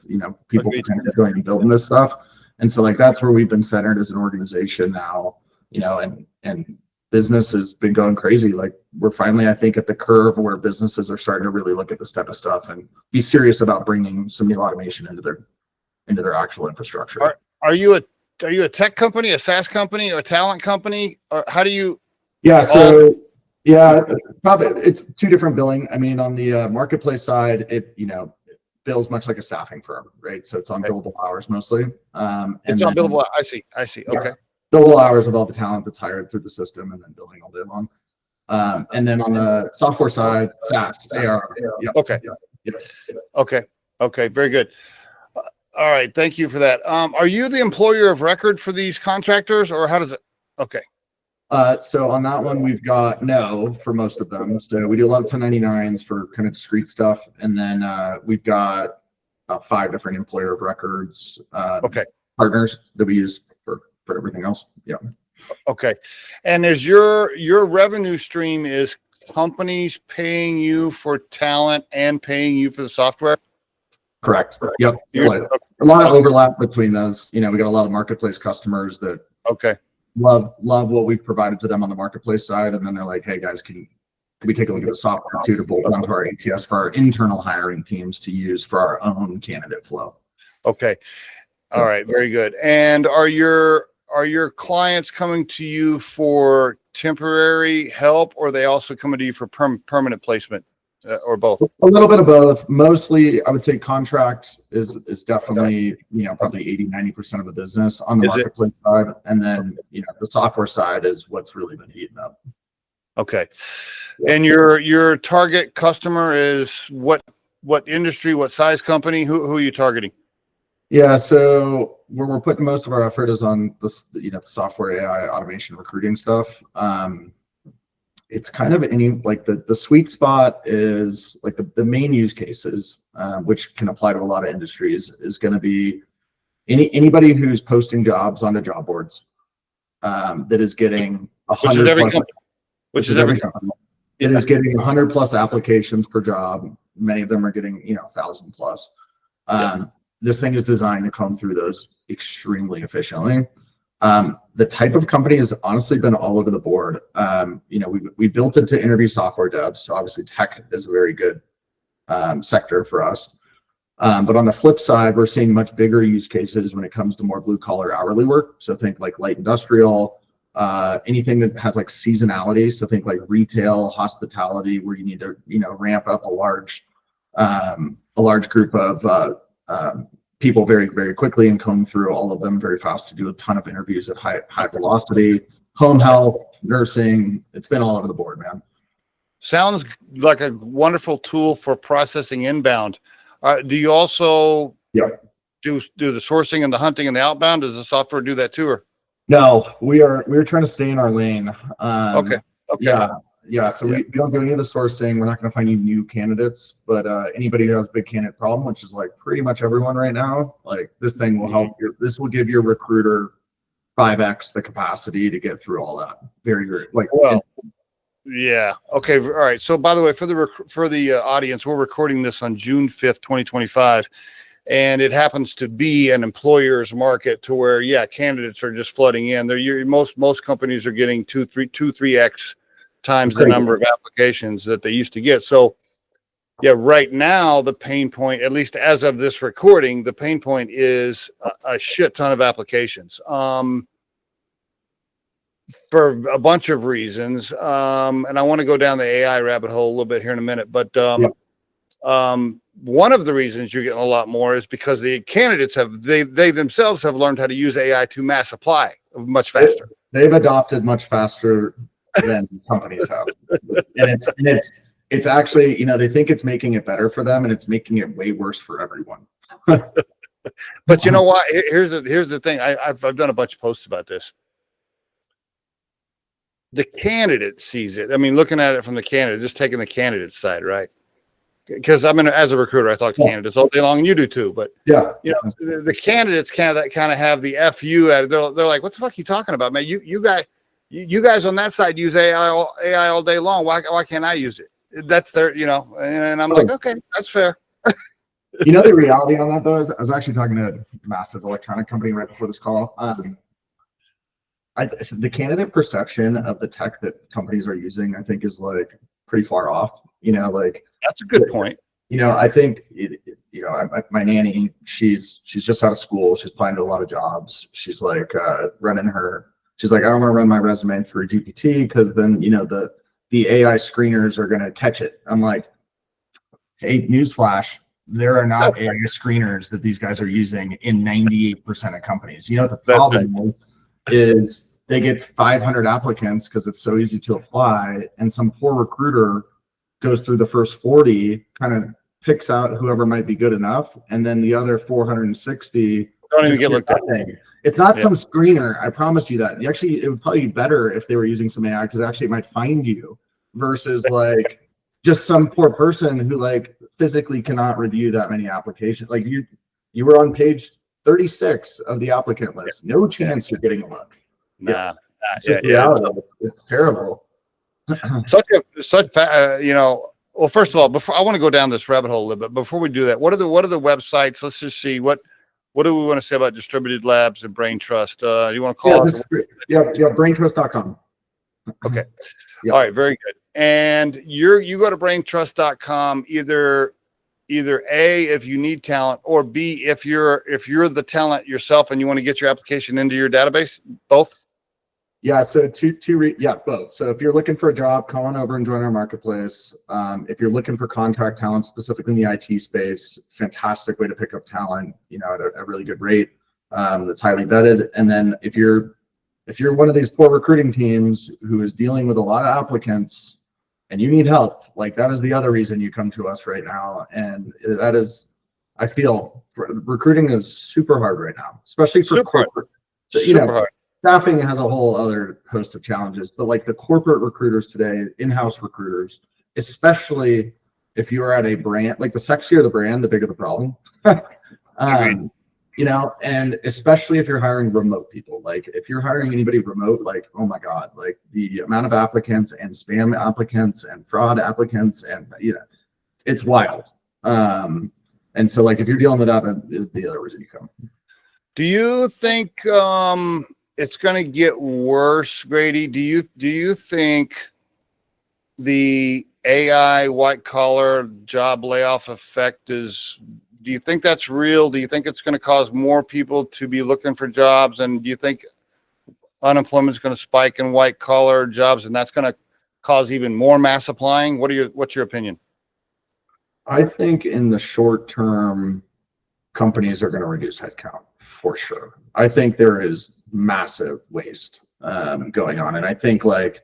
people going and building this stuff. And so like that's where we've been centered as an organization now, and business has been going crazy. Like we're finally, I think, at the curve where businesses are starting to really look at this type of stuff and be serious about bringing some new automation into their actual infrastructure. Are you a tech company, a SaaS company, or a talent company, or how do you? Yeah. So probably it's 2 different billing. I mean, on the marketplace side, it bills much like a staffing firm, right? So it's on billable hours mostly. It's on billable. I see. Okay. Yeah. Billable hours of all the talent that's hired through the system, and then billing all day long. And then on the software side, SaaS, AR. Yeah. Okay. Yeah. Okay. Very good. All right. Thank you for that. Are you the employer of record for these contractors, or how does it? Okay. So on that one, we've got no for most of them. So we do a lot of 1099s for kind of discrete stuff. And then we've got 5 different employer of records partners that we use for everything else. Yeah. Okay. And is your revenue stream is companies paying you for talent and paying you for the software? Correct. Yep. A lot of overlap between those. We got a lot of marketplace customers that love what we've provided to them on the marketplace side, and then they're like, "Hey guys, can we take a look at the software too to bolt onto our ATS for our internal hiring teams to use for our own candidate flow?" Okay. All right. Very good. And are your clients coming to you for temporary help, or are they also coming to you for permanent placement, or both? A little bit of both. Mostly, I would say contract is definitely, probably 80-90% of the business on the marketplace side. And then, the software side is what's really been heating up. Okay. And your target customer is what industry, what size company? Who are you targeting? Yeah, so where we're putting most of our effort is on this, the software AI automation recruiting stuff. It's kind of the sweet spot is like the main use cases, which can apply to a lot of industries, is going to be anybody who's posting jobs onto job boards that is getting 100 which is every company. It is getting 100+ applications per job. Many of them are getting 1,000 plus. This thing is designed to come through those extremely efficiently. The type of company has honestly been all over the board. We built it to interview software devs, so obviously tech is a very good sector for us. But on the flip side, we're seeing much bigger use cases when it comes to more blue collar hourly work. So think like light industrial, anything that has like seasonality. So think like retail, hospitality, where you need to ramp up a large group of people very, very quickly and comb through all of them very fast to do a ton of interviews at high velocity. Home health, nursing, it's been all over the board, man. Sounds like a wonderful tool for processing inbound. Do you also do the sourcing and the hunting and the outbound? Does the software do that too? Or? No, we're trying to stay in our lane. Okay. Yeah. So we don't do any of the sourcing. We're not going to find any new candidates, but anybody who has a big candidate problem, which is like pretty much everyone right now, like this thing will help this will give your recruiter 5x the capacity to get through all that. Very, very yeah. Okay. All right. So by the way, for the audience, we're recording this on June 5th, 2025. And it happens to be an employer's market to where, candidates are just flooding in. Most companies are getting 2-3x times the number of applications that they used to get. So right now the pain point, at least as of this recording, the pain point is a shit ton of applications for a bunch of reasons. And I want to go down the AI rabbit hole a little bit here in a minute, but one of the reasons you're getting a lot more is because the candidates they themselves have learned how to use AI to mass apply much faster. They've adopted much faster than companies have. And it's actually, they think it's making it better for them, and it's making it way worse for everyone. But you know what? Here's the thing. I've done a bunch of posts about this. The candidate sees it. I mean, looking at it from the candidate, just taking the candidate side, right? Because as a recruiter, I talk to candidates all day long, and you do too. But the candidates kind of have the FU at it. They're like, "What the fuck are you talking about, man? You guys on that side use AI all day long. Why can't I use it?" That's their, and I'm like, okay, that's fair. The reality on that though is I was actually talking to a massive electronic company right before this call. The candidate perception of the tech that companies are using, I think, is like pretty far off. That's a good point. I think my nanny, she's just out of school. She's applying to a lot of jobs. She's like she's like, I don't want to run my resume through GPT because then the AI screeners are going to catch it. I'm like, hey, newsflash, there are not AI screeners that these guys are using in 98% of companies. The problem is they get 500 applicants because it's so easy to apply, and some poor recruiter goes through the first 40, kind of picks out whoever might be good enough, and then the other 460 don't even get looked at. It's not some screener. I promise you that. Actually, it would probably be better if they were using some AI, because actually it might find you versus like just some poor person who like physically cannot review that many applications. Like you were on page 36 of the applicant list. No chance you're getting a look. Nah. It's just reality. It's terrible. Well, first of all, before I want to go down this rabbit hole a little bit, before we do that, what are the websites? Let's just see what do we want to say about distributed labs and Braintrust? You want to call it? Braintrust.com. Okay. Yep. All right, very good. And you go to braintrust.com either A, if you need talent, or B, if you're the talent yourself and you want to get your application into your database, both? Yeah, so both. So if you're looking for a job, come on over and join our marketplace. If you're looking for contract talent, specifically in the IT space, fantastic way to pick up talent, at a really good rate, that's highly vetted. And then if you're one of these poor recruiting teams who is dealing with a lot of applicants and you need help, like that is the other reason you come to us right now. And that is, I feel, recruiting is super hard right now, especially for corporate. So, hard. Staffing has a whole other host of challenges, but like the corporate recruiters today, in-house recruiters, especially if you are at a brand, like the sexier the brand, the bigger the problem. And especially if you're hiring remote people, like if you're hiring anybody remote, like, oh my God, like the amount of applicants and spam applicants and fraud applicants, and it's wild. And so like if you're dealing with that, it's the other reason you come. Do you think it's going to get worse, Grady? Do you think the AI white collar job layoff effect do you think that's real? Do you think it's going to cause more people to be looking for jobs? And do you think unemployment is going to spike in white collar jobs, and that's going to cause even more mass applying? What's your opinion? I think in the short term, companies are going to reduce headcount for sure. I think there is massive waste going on. And I think whether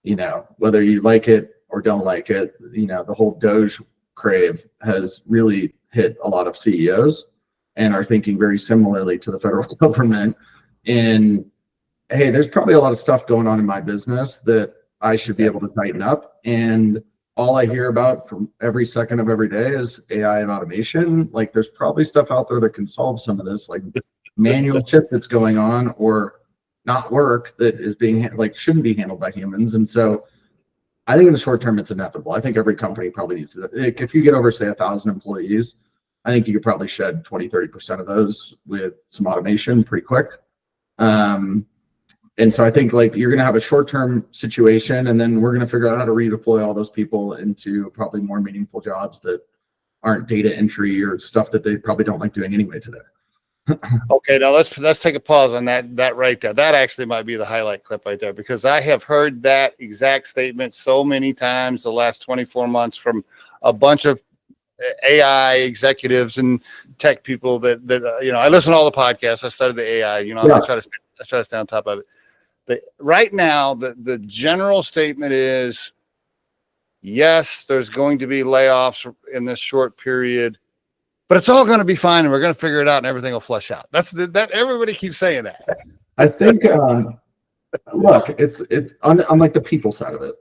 you like it or don't like it, the whole Doge crave has really hit a lot of CEOs and are thinking very similarly to the federal government. And hey, there's probably a lot of stuff going on in my business that I should be able to tighten up. And all I hear about from every second of every day is AI and automation. Like there's probably stuff out there that can solve some of this, like manual chip that's going on or not work that is being shouldn't be handled by humans. And so I think in the short term, it's inevitable. I think every company probably needs to, if you get over say 1,000 employees, I think you could probably shed 20-30% of those with some automation pretty quick. And so I think you're going to have a short-term situation, and then we're going to figure out how to redeploy all those people into probably more meaningful jobs that aren't data entry or stuff that they probably don't like doing anyway today. Okay, now let's take a pause on that right there. That actually might be the highlight clip right there, because I have heard that exact statement so many times the last 24 months from a bunch of AI executives and tech people that I listen to all the podcasts. I studied the AI. I try to stay on top of it. Right now, the general statement is, yes, there's going to be layoffs in this short period, but it's all going to be fine, and we're going to figure it out, and everything will flush out. That everybody keeps saying that. I think, look, it's on like the people side of it.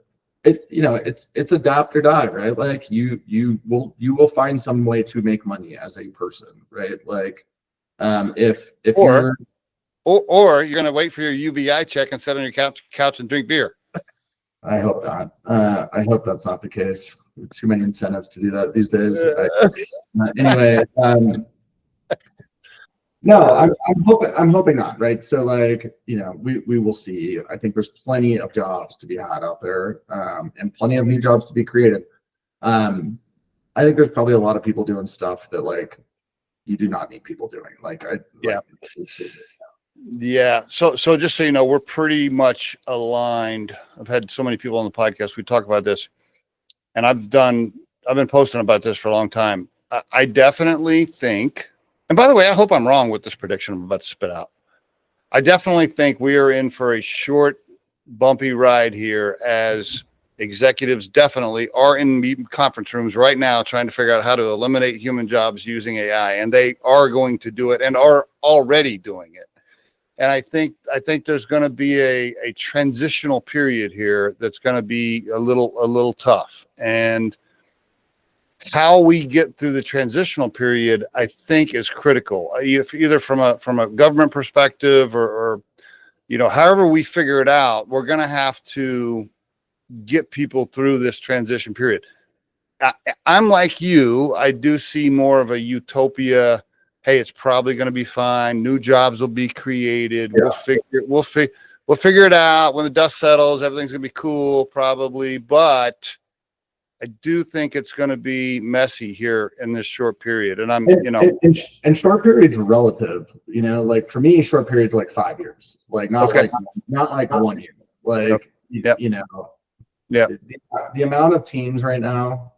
It's adapt or die, right? Like you will find some way to make money as a person, right? Like, if you're or you're going to wait for your UBI check and sit on your couch and drink beer. I hope not. I hope that's not the case. Too many incentives to do that these days. Anyway, no, I'm hoping not, right? So we will see. I think there's plenty of jobs to be had out there, and plenty of new jobs to be created. I think there's probably a lot of people doing stuff that you do not need people doing. Yeah. So just so you know, we're pretty much aligned. I've had so many people on the podcast. We talk about this, and I've been posting about this for a long time. I definitely think, and by the way, I hope I'm wrong with this prediction I'm about to spit out. I definitely think we are in for a short, bumpy ride here, as executives definitely are in conference rooms right now trying to figure out how to eliminate human jobs using AI, and they are going to do it and are already doing it. And I think there's going to be a transitional period here that's going to be a little tough. And how we get through the transitional period, I think, is critical. Either from a government perspective or however we figure it out, we're going to have to get people through this transition period. I'm like you. I do see more of a utopia. Hey, it's probably going to be fine. New jobs will be created. Yeah. We'll figure it out when the dust settles. Everything's going to be cool, probably. But I do think it's going to be messy here in this short period. And and short period's relative. Like for me, short period's like 5 years. Like not like 1 year. Like the amount of teams right now.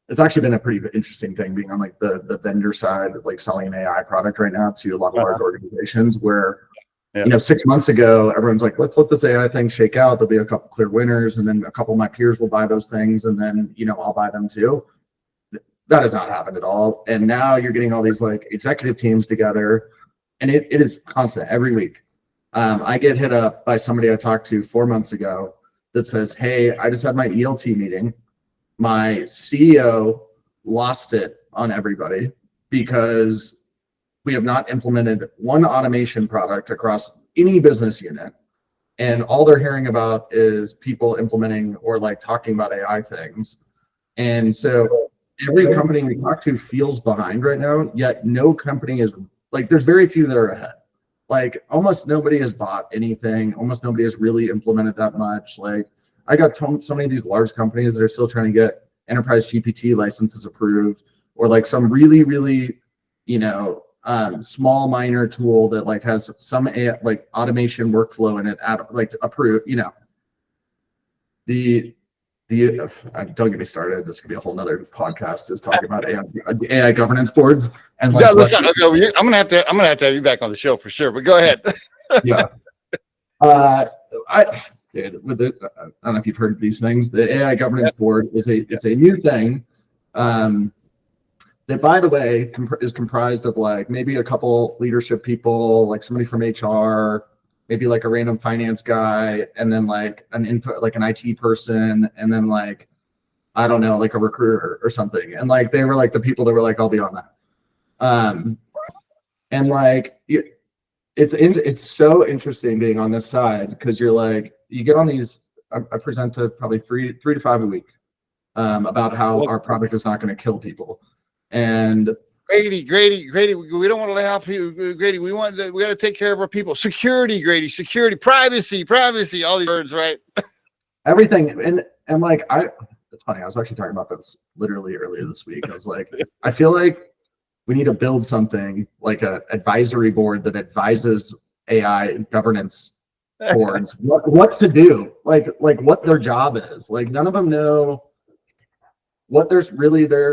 It's actually been a pretty interesting thing being on like the vendor side, like selling an AI product right now to a lot of large organizations where, 6 months ago, everyone's like, let's let this AI thing shake out. There'll be a couple clear winners. And then a couple of my peers will buy those things. And then, I'll buy them too. That has not happened at all. And now you're getting all these like executive teams together and it is constant every week. I get hit up by somebody I talked to 4 months ago that says, hey, I just had my ELT meeting. My CEO lost it on everybody because we have not implemented one automation product across any business unit. And all they're hearing about is people implementing or like talking about AI things. And so every company we talk to feels behind right now, yet no company is like, there's very few that are ahead. Like almost nobody has bought anything. Almost nobody has really implemented that much. Like I got so many of these large companies that are still trying to get enterprise GPT licenses approved, or like some really, really, small minor tool that like has some AI, like automation workflow in it, like approved. Don't get me started. This could be a whole nother podcast. Is talking about AI governance boards and like. I'm gonna have to have you back on the show for sure. But go ahead. Yeah. Dude, I don't know if you've heard these things. The AI governance board is it's a new thing that, by the way, is comprised of like maybe a couple leadership people, like somebody from HR, maybe like a random finance guy, and then like an IT person, and then like I don't know, like a recruiter or something. And like they were like the people that were like, I'll be on that. And like it's so interesting being on this side because you're like. You get on these, I present to probably three to five a week about how our product is not going to kill people. And Grady, we don't want to lay off people. Grady, we got to take care of our people. Security, Grady, security, privacy, all these words, right? Everything. And like, it's funny. I was actually talking about this literally earlier this week. I was like, I feel like we need to build something like an advisory board that advises AI governance boards what to do, like what their job is. Like none of them know what their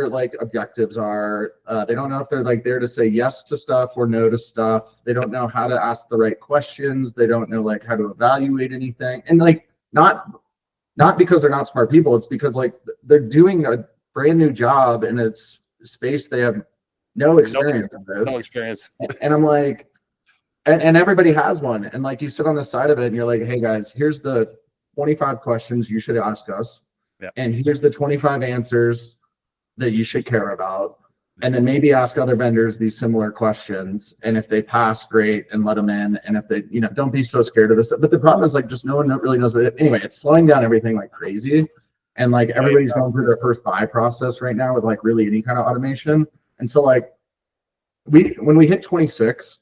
like objectives are. They don't know if they're like there to say yes to stuff or no to stuff. They don't know how to ask the right questions. They don't know like how to evaluate anything. And like not because they're not smart people. It's because like they're doing a brand new job and it's space they have no experience with. No experience. And I'm like. And everybody has one. And like you sit on the side of it and you're like, hey guys, here's the 25 questions you should ask us. Yeah. And here's the 25 answers that you should care about. And then maybe ask other vendors these similar questions. And if they pass, great, and let them in. And if they, don't be so scared of this. But the problem is like just no one really knows. But anyway, it's slowing down everything like crazy. And like everybody's going through their first buy process right now with like really any kind of automation. And so like when we hit 26,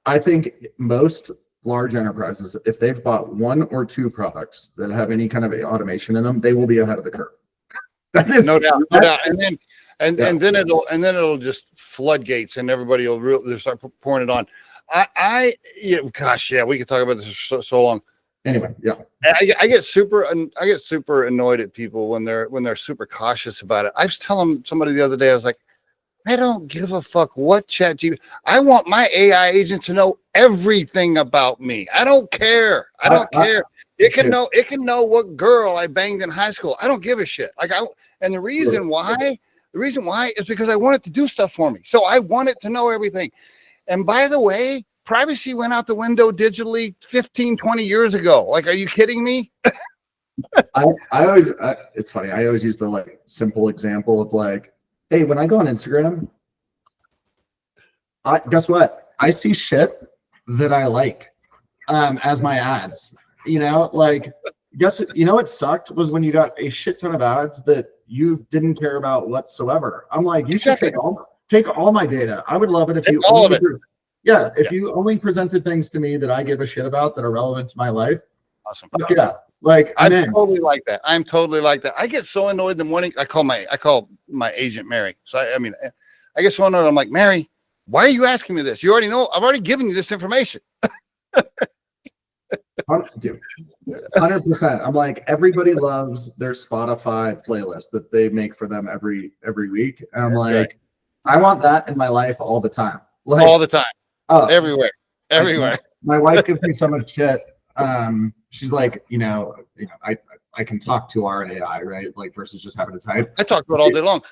I think most large enterprises, if they've bought one or two products that have any kind of automation in them, they will be ahead of the curve. No doubt. And then it'll just floodgates, and everybody will really start pouring it on. We could talk about this so long. Anyway, yeah. I get super annoyed at people when they're super cautious about it. I was telling somebody the other day, I was like, I don't give a fuck what ChatGPT. I want my AI agent to know everything about me. I don't care. I don't care. It can know what girl I banged in high school. I don't give a shit. And the reason why is because I want it to do stuff for me. So I want it to know everything. And by the way, privacy went out the window digitally 15, 20 years ago. Like, are you kidding me? It's funny. I always use the like simple example of like, hey, when I go on Instagram, guess what? I see shit that I like as my ads. Like, what sucked was when you got a shit ton of ads that you didn't care about whatsoever. I'm like, you should take all my data. I would love it if you only, you only presented things to me that I give a shit about that are relevant to my life. Awesome. Yeah. Like, I'm totally like that. I'm totally like that. I get so annoyed in the morning. I call my agent Mary. So I get so annoyed. I'm like, Mary, why are you asking me this? You already know. I've already given you this information. 100%. I'm like, everybody loves their Spotify playlist that they make for them every week. And I'm like, right. I want that in my life all the time. Like, all the time. Everywhere. My wife gives me so much shit. She's like, I can talk to our AI, right? Like versus just having to type. I talk to it all day long.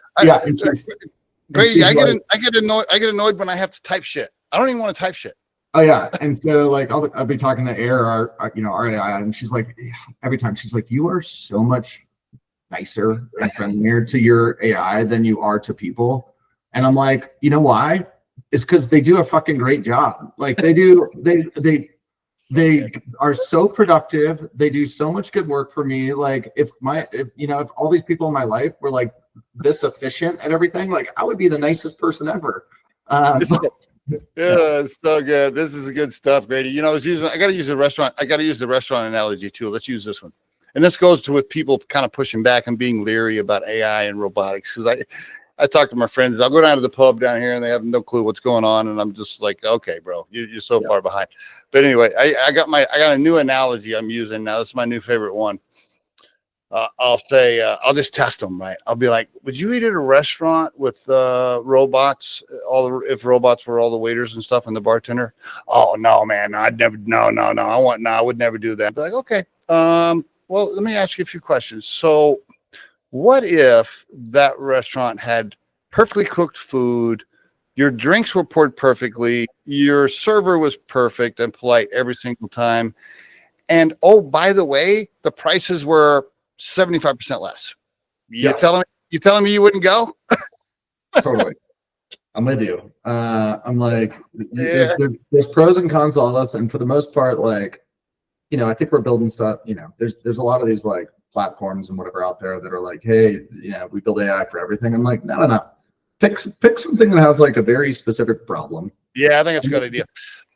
Grady, I get annoyed when I have to type shit. I don't even want to type shit. Oh yeah, and so like I'll be talking to AIR, our AI, and she's like, every time she's like, you are so much nicer and friendlier to your AI than you are to people, and I'm like, you know why? It's because they do a fucking great job. Like they are so productive. They do so much good work for me. Like if all these people in my life were like this efficient at everything, like I would be the nicest person ever. Yeah, it's so good. This is good stuff, Grady. I got to use the restaurant. I got to use the restaurant analogy too. Let's use this one. And this goes to with people kind of pushing back and being leery about AI and robotics. Because I talk to my friends. I'll go down to the pub down here and they have no clue what's going on. And I'm just like, okay, bro, you're so far behind. But anyway, I got a new analogy I'm using now. This is my new favorite one. I'll say, I'll just test them, right? I'll be like, would you eat at a restaurant with robots? If robots were all the waiters and stuff and the bartender? Oh no, man, I'd never. No. I would never do that. I'd be like, okay. Well, let me ask you a few questions. So, what if that restaurant had perfectly cooked food? Your drinks were poured perfectly. Your server was perfect and polite every single time. And oh, by the way, the prices were 75% less. You telling me you wouldn't go? Totally. I'm with you. I'm like, there's pros and cons to all this. And for the most part, like, I think we're building stuff, there's a lot of these like platforms and whatever out there that are like, hey, we build AI for everything. I'm like, no. Pick something that has like a very specific problem. Yeah, I think that's a good idea.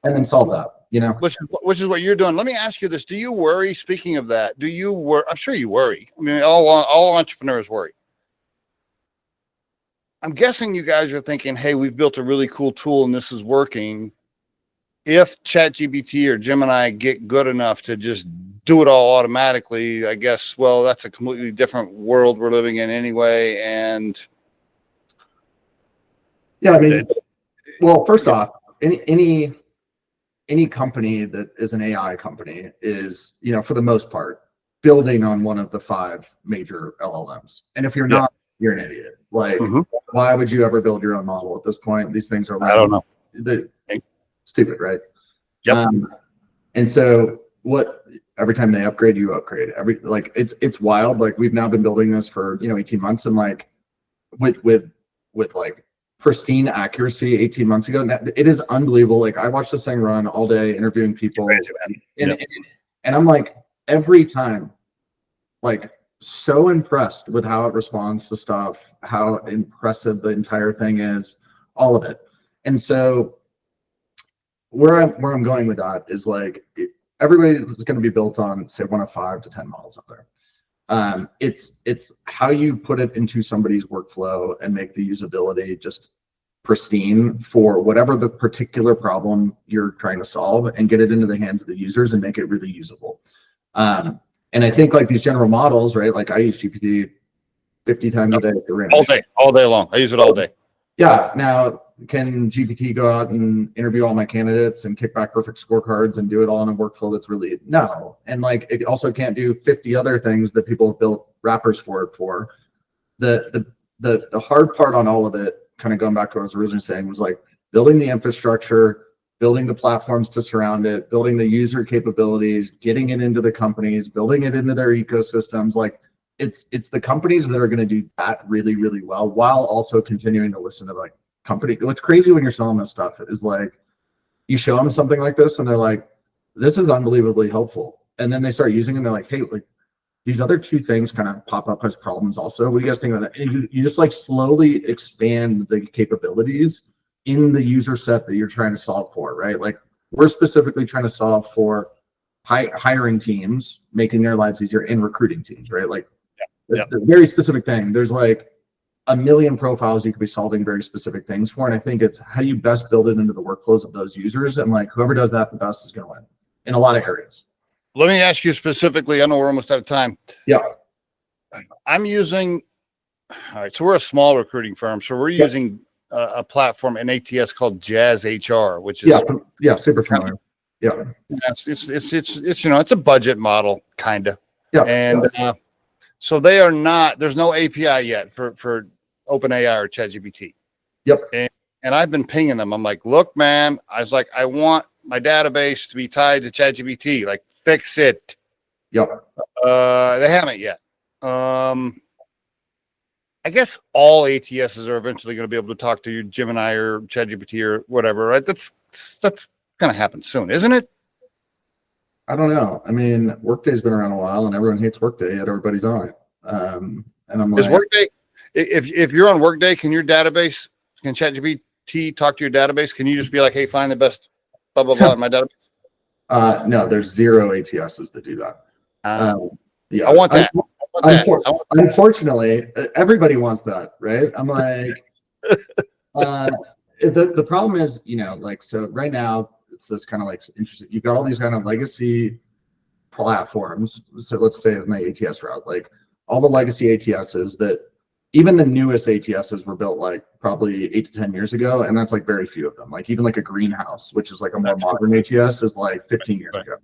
And then solve that. Which is what you're doing. Let me ask you this. Do you worry? Speaking of that, do you worry? I'm sure you worry. I mean, all entrepreneurs worry. I'm guessing you guys are thinking, hey, we've built a really cool tool and this is working. If ChatGPT or Gemini get good enough to just do it all automatically, I guess, well, that's a completely different world we're living in anyway. And yeah, I mean, well, first off, any company that is an AI company is, for the most part, building on one of the 5 major LLMs. And if you're not, you're an idiot. Like, why would you ever build your own model at this point? These things are, like, I don't know. They're stupid, right? Yep. And so every time they upgrade, you upgrade. It's wild. Like we've now been building this for 18 months, and like with like pristine accuracy 18 months ago. It is unbelievable. Like I watched this thing run all day interviewing people, and I'm like every time, like so impressed with how it responds to stuff, how impressive the entire thing is, all of it. And so where I'm going with that is like everybody is going to be built on say one of 5 to 10 models out there. It's how you put it into somebody's workflow and make the usability just pristine for whatever the particular problem you're trying to solve, and get it into the hands of the users and make it really usable. And I think like these general models, right? Like I use GPT 50 times a day at the range. All day long. I use it all day. Yeah. Now, can GPT go out and interview all my candidates and kick back perfect scorecards and do it all in a workflow that's really no? And like it also can't do 50 other things that people have built wrappers for it for. The hard part on all of it, kind of going back to what I was originally saying, was like building the infrastructure, building the platforms to surround it, building the user capabilities, getting it into the companies, building it into their ecosystems. Like it's the companies that are going to do that really, really well, while also continuing to listen to like company. What's crazy when you're selling this stuff is like, you show them something like this and they're like, this is unbelievably helpful. And then they start using it and they're like, hey, like these other two things kind of pop up as problems also. What do you guys think about that? And you just like slowly expand the capabilities in the user set that you're trying to solve for, right? Like we're specifically trying to solve for hiring teams, making their lives easier, and recruiting teams, right? Like the very specific thing. There's like a million profiles you could be solving very specific things for. And I think it's how do you best build it into the workflows of those users, and like whoever does that the best is going to win in a lot of areas. Let me ask you specifically. I know we're almost out of time. Yeah. I'm using, all right, so we're a small recruiting firm. So we're using a platform, an ATS called Jazz HR, which is super familiar. Yeah. It's you know, it's a budget model kind of. Yeah. And so they are not, there's no API yet for OpenAI or ChatGPT. Yep. And I've been pinging them. I'm like, look, man, I was like, I want my database to be tied to ChatGPT. Like, fix it. Yep. They haven't yet. I guess all ATSs are eventually going to be able to talk to your Gemini or ChatGPT or whatever, right? That's going to happen soon, isn't it? I don't know. I mean, Workday's been around a while, and everyone hates Workday, yet everybody's on it. And I'm like, is Workday? If you're on Workday, can ChatGPT talk to your database? Can you just be like, hey, find the best blah blah blah in my database? No, there's zero ATSs that do that. Yeah, I want that. Unfortunately, everybody wants that, right? I'm like, the problem is, you know, like, so right now it's this kind of like interesting. You've got all these kind of legacy platforms. So let's say my ATS route, like all the legacy ATSs that even the newest ATSs were built like probably 8 to 10 years ago, and that's like very few of them. Like even like a Greenhouse, which is like a more modern ATS, is like 15 years ago,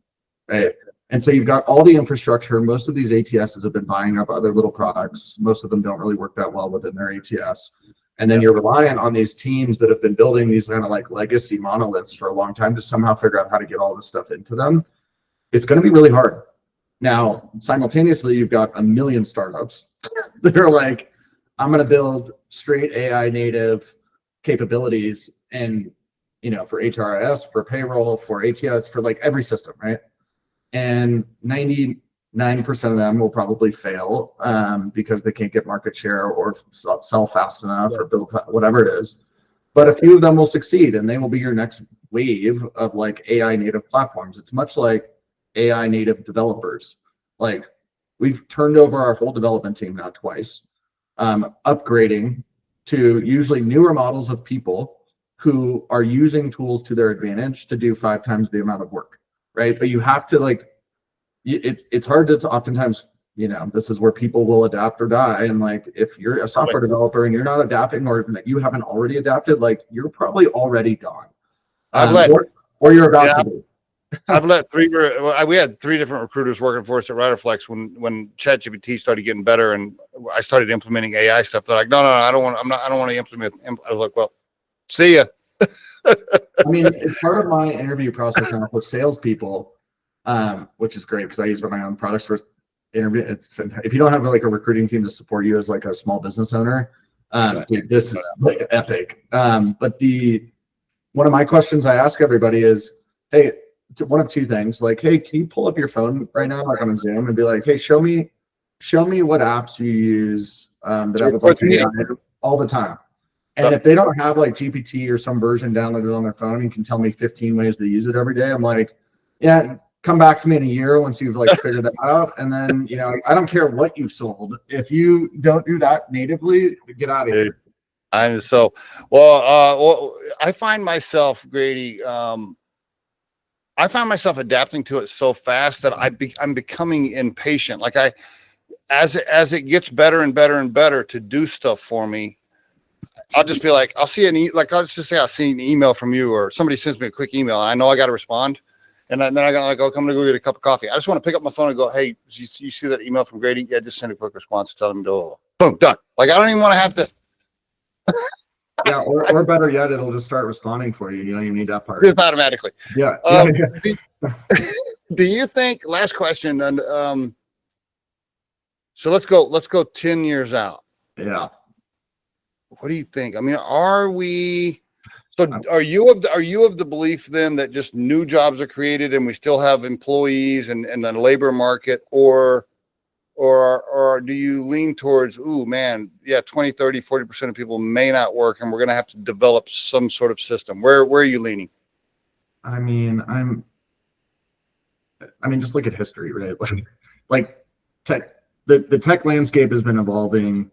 right? And so you've got all the infrastructure. Most of these ATSs have been buying up other little products. Most of them don't really work that well within their ATS. And then you're reliant on these teams that have been building these kind of like legacy monoliths for a long time to somehow figure out how to get all this stuff into them. It's going to be really hard. Now, simultaneously, you've got a million startups that are like, I'm going to build straight AI native capabilities, and, you know, for HRIS, for payroll, for ATS, for like every system, right? And 99% of them will probably fail because they can't get market share or sell fast enough or build whatever it is. But a few of them will succeed, and they will be your next wave of like AI native platforms. It's much like AI native developers. Like we've turned over our whole development team now twice, upgrading to usually newer models of people who are using tools to their advantage to do 5 times the amount of work. Right. But you have to like, it's hard to oftentimes, you know, this is where people will adapt or die. And like, if you're a software developer and you're not adapting, or even that you haven't already adapted, like you're probably already gone. Or you're about to be. I've let we had 3 different recruiters working for us at Riderflex when ChatGPT started getting better and I started implementing AI stuff. They're like, no, I don't want to implement. I was like, well, see ya. I mean, it's part of my interview process now for salespeople, which is great because I use my own products for interview. If you don't have like a recruiting team to support you as like a small business owner, dude, this is like epic. But one of my questions I ask everybody is, hey, one of 2 things, like, hey, can you pull up your phone right now, like on a Zoom, and be like, hey, show me what apps you use that have a bunch of AI all the time. And if they don't have like GPT or some version downloaded on their phone and can tell me 15 ways to use it every day, I'm like, yeah, come back to me in a year once you've like figured that out. And then, you know, I don't care what you've sold. If you don't do that natively, get out of here. I'm so, well, I find myself, Grady, I find myself adapting to it so fast that I'm becoming impatient. Like as it gets better and better and better to do stuff for me, I'll just be like, I'll see I'll just say, I'll see an email from you or somebody sends me a quick email and I know I got to respond. And then I got like, oh, I'm going to go get a cup of coffee. I just want to pick up my phone and go, hey, you see that email from Grady? Yeah, just send a quick response. Tell them to boom, done. Like, I don't even want to have to. Yeah, or better yet, it'll just start responding for you. You don't even need that part. Just automatically. Yeah. Do you think, last question, and so let's go 10 years out. Yeah. What do you think? I mean, are you of the belief then that just new jobs are created and we still have employees and the labor market, or do you lean towards, ooh, man, yeah, 20, 30, 40% of people may not work and we're going to have to develop some sort of system? Where are you leaning? I mean, just look at history, right? Like tech, the tech landscape has been evolving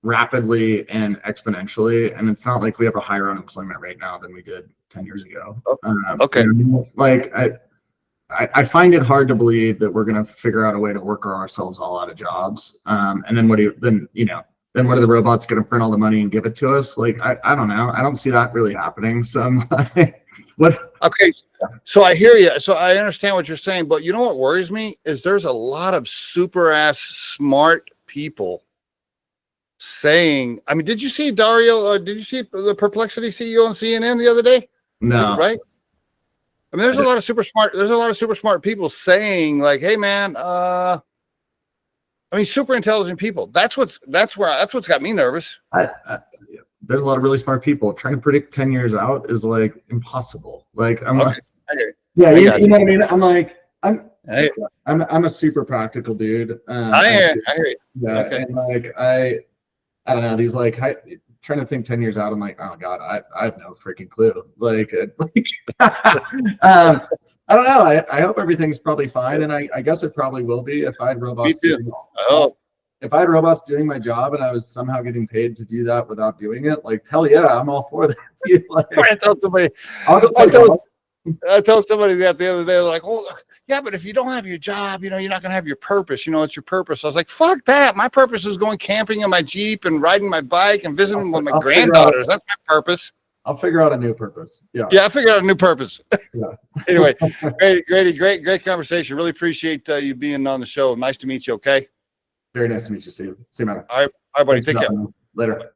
rapidly and exponentially, and it's not like we have a higher unemployment rate now than we did 10 years ago. Okay. Like I find it hard to believe that we're going to figure out a way to work ourselves all out of jobs. And then what are the robots going to print all the money and give it to us? Like, I don't know. I don't see that really happening. So I'm like, what? Okay. So I hear you. So I understand what you're saying, but you know what worries me is there's a lot of super ass smart people saying, I mean, did you see Dario? Did you see the Perplexity CEO on CNN the other day? No. Right? I mean, there's a lot of super smart people saying, like, hey man, super intelligent people. That's what's got me nervous. There's a lot of really smart people. Trying to predict 10 years out is like impossible. Like you know what I mean? I'm a super practical dude. I hear you. Yeah, okay. And like I don't know, these like trying to think 10 years out, I'm like, oh God, I have no freaking clue. Like I don't know. I hope everything's probably fine. And I guess it probably will be if I had robots. Me too. If I had robots doing my job and I was somehow getting paid to do that without doing it, like, hell yeah, I'm all for that. Like, I told somebody, I told somebody that the other day, like, oh, yeah, but if you don't have your job, you're not going to have your purpose. It's your purpose. I was like, fuck that. My purpose is going camping in my Jeep and riding my bike and visiting with my granddaughters. That's my purpose. I'll figure out a new purpose. Yeah, I figured out a new purpose. Yeah. Anyway, Grady, great conversation. Really appreciate you being on the show. Nice to meet you. Okay. Very nice to meet you, Steve. See you, man. All right, buddy. Take care. Later.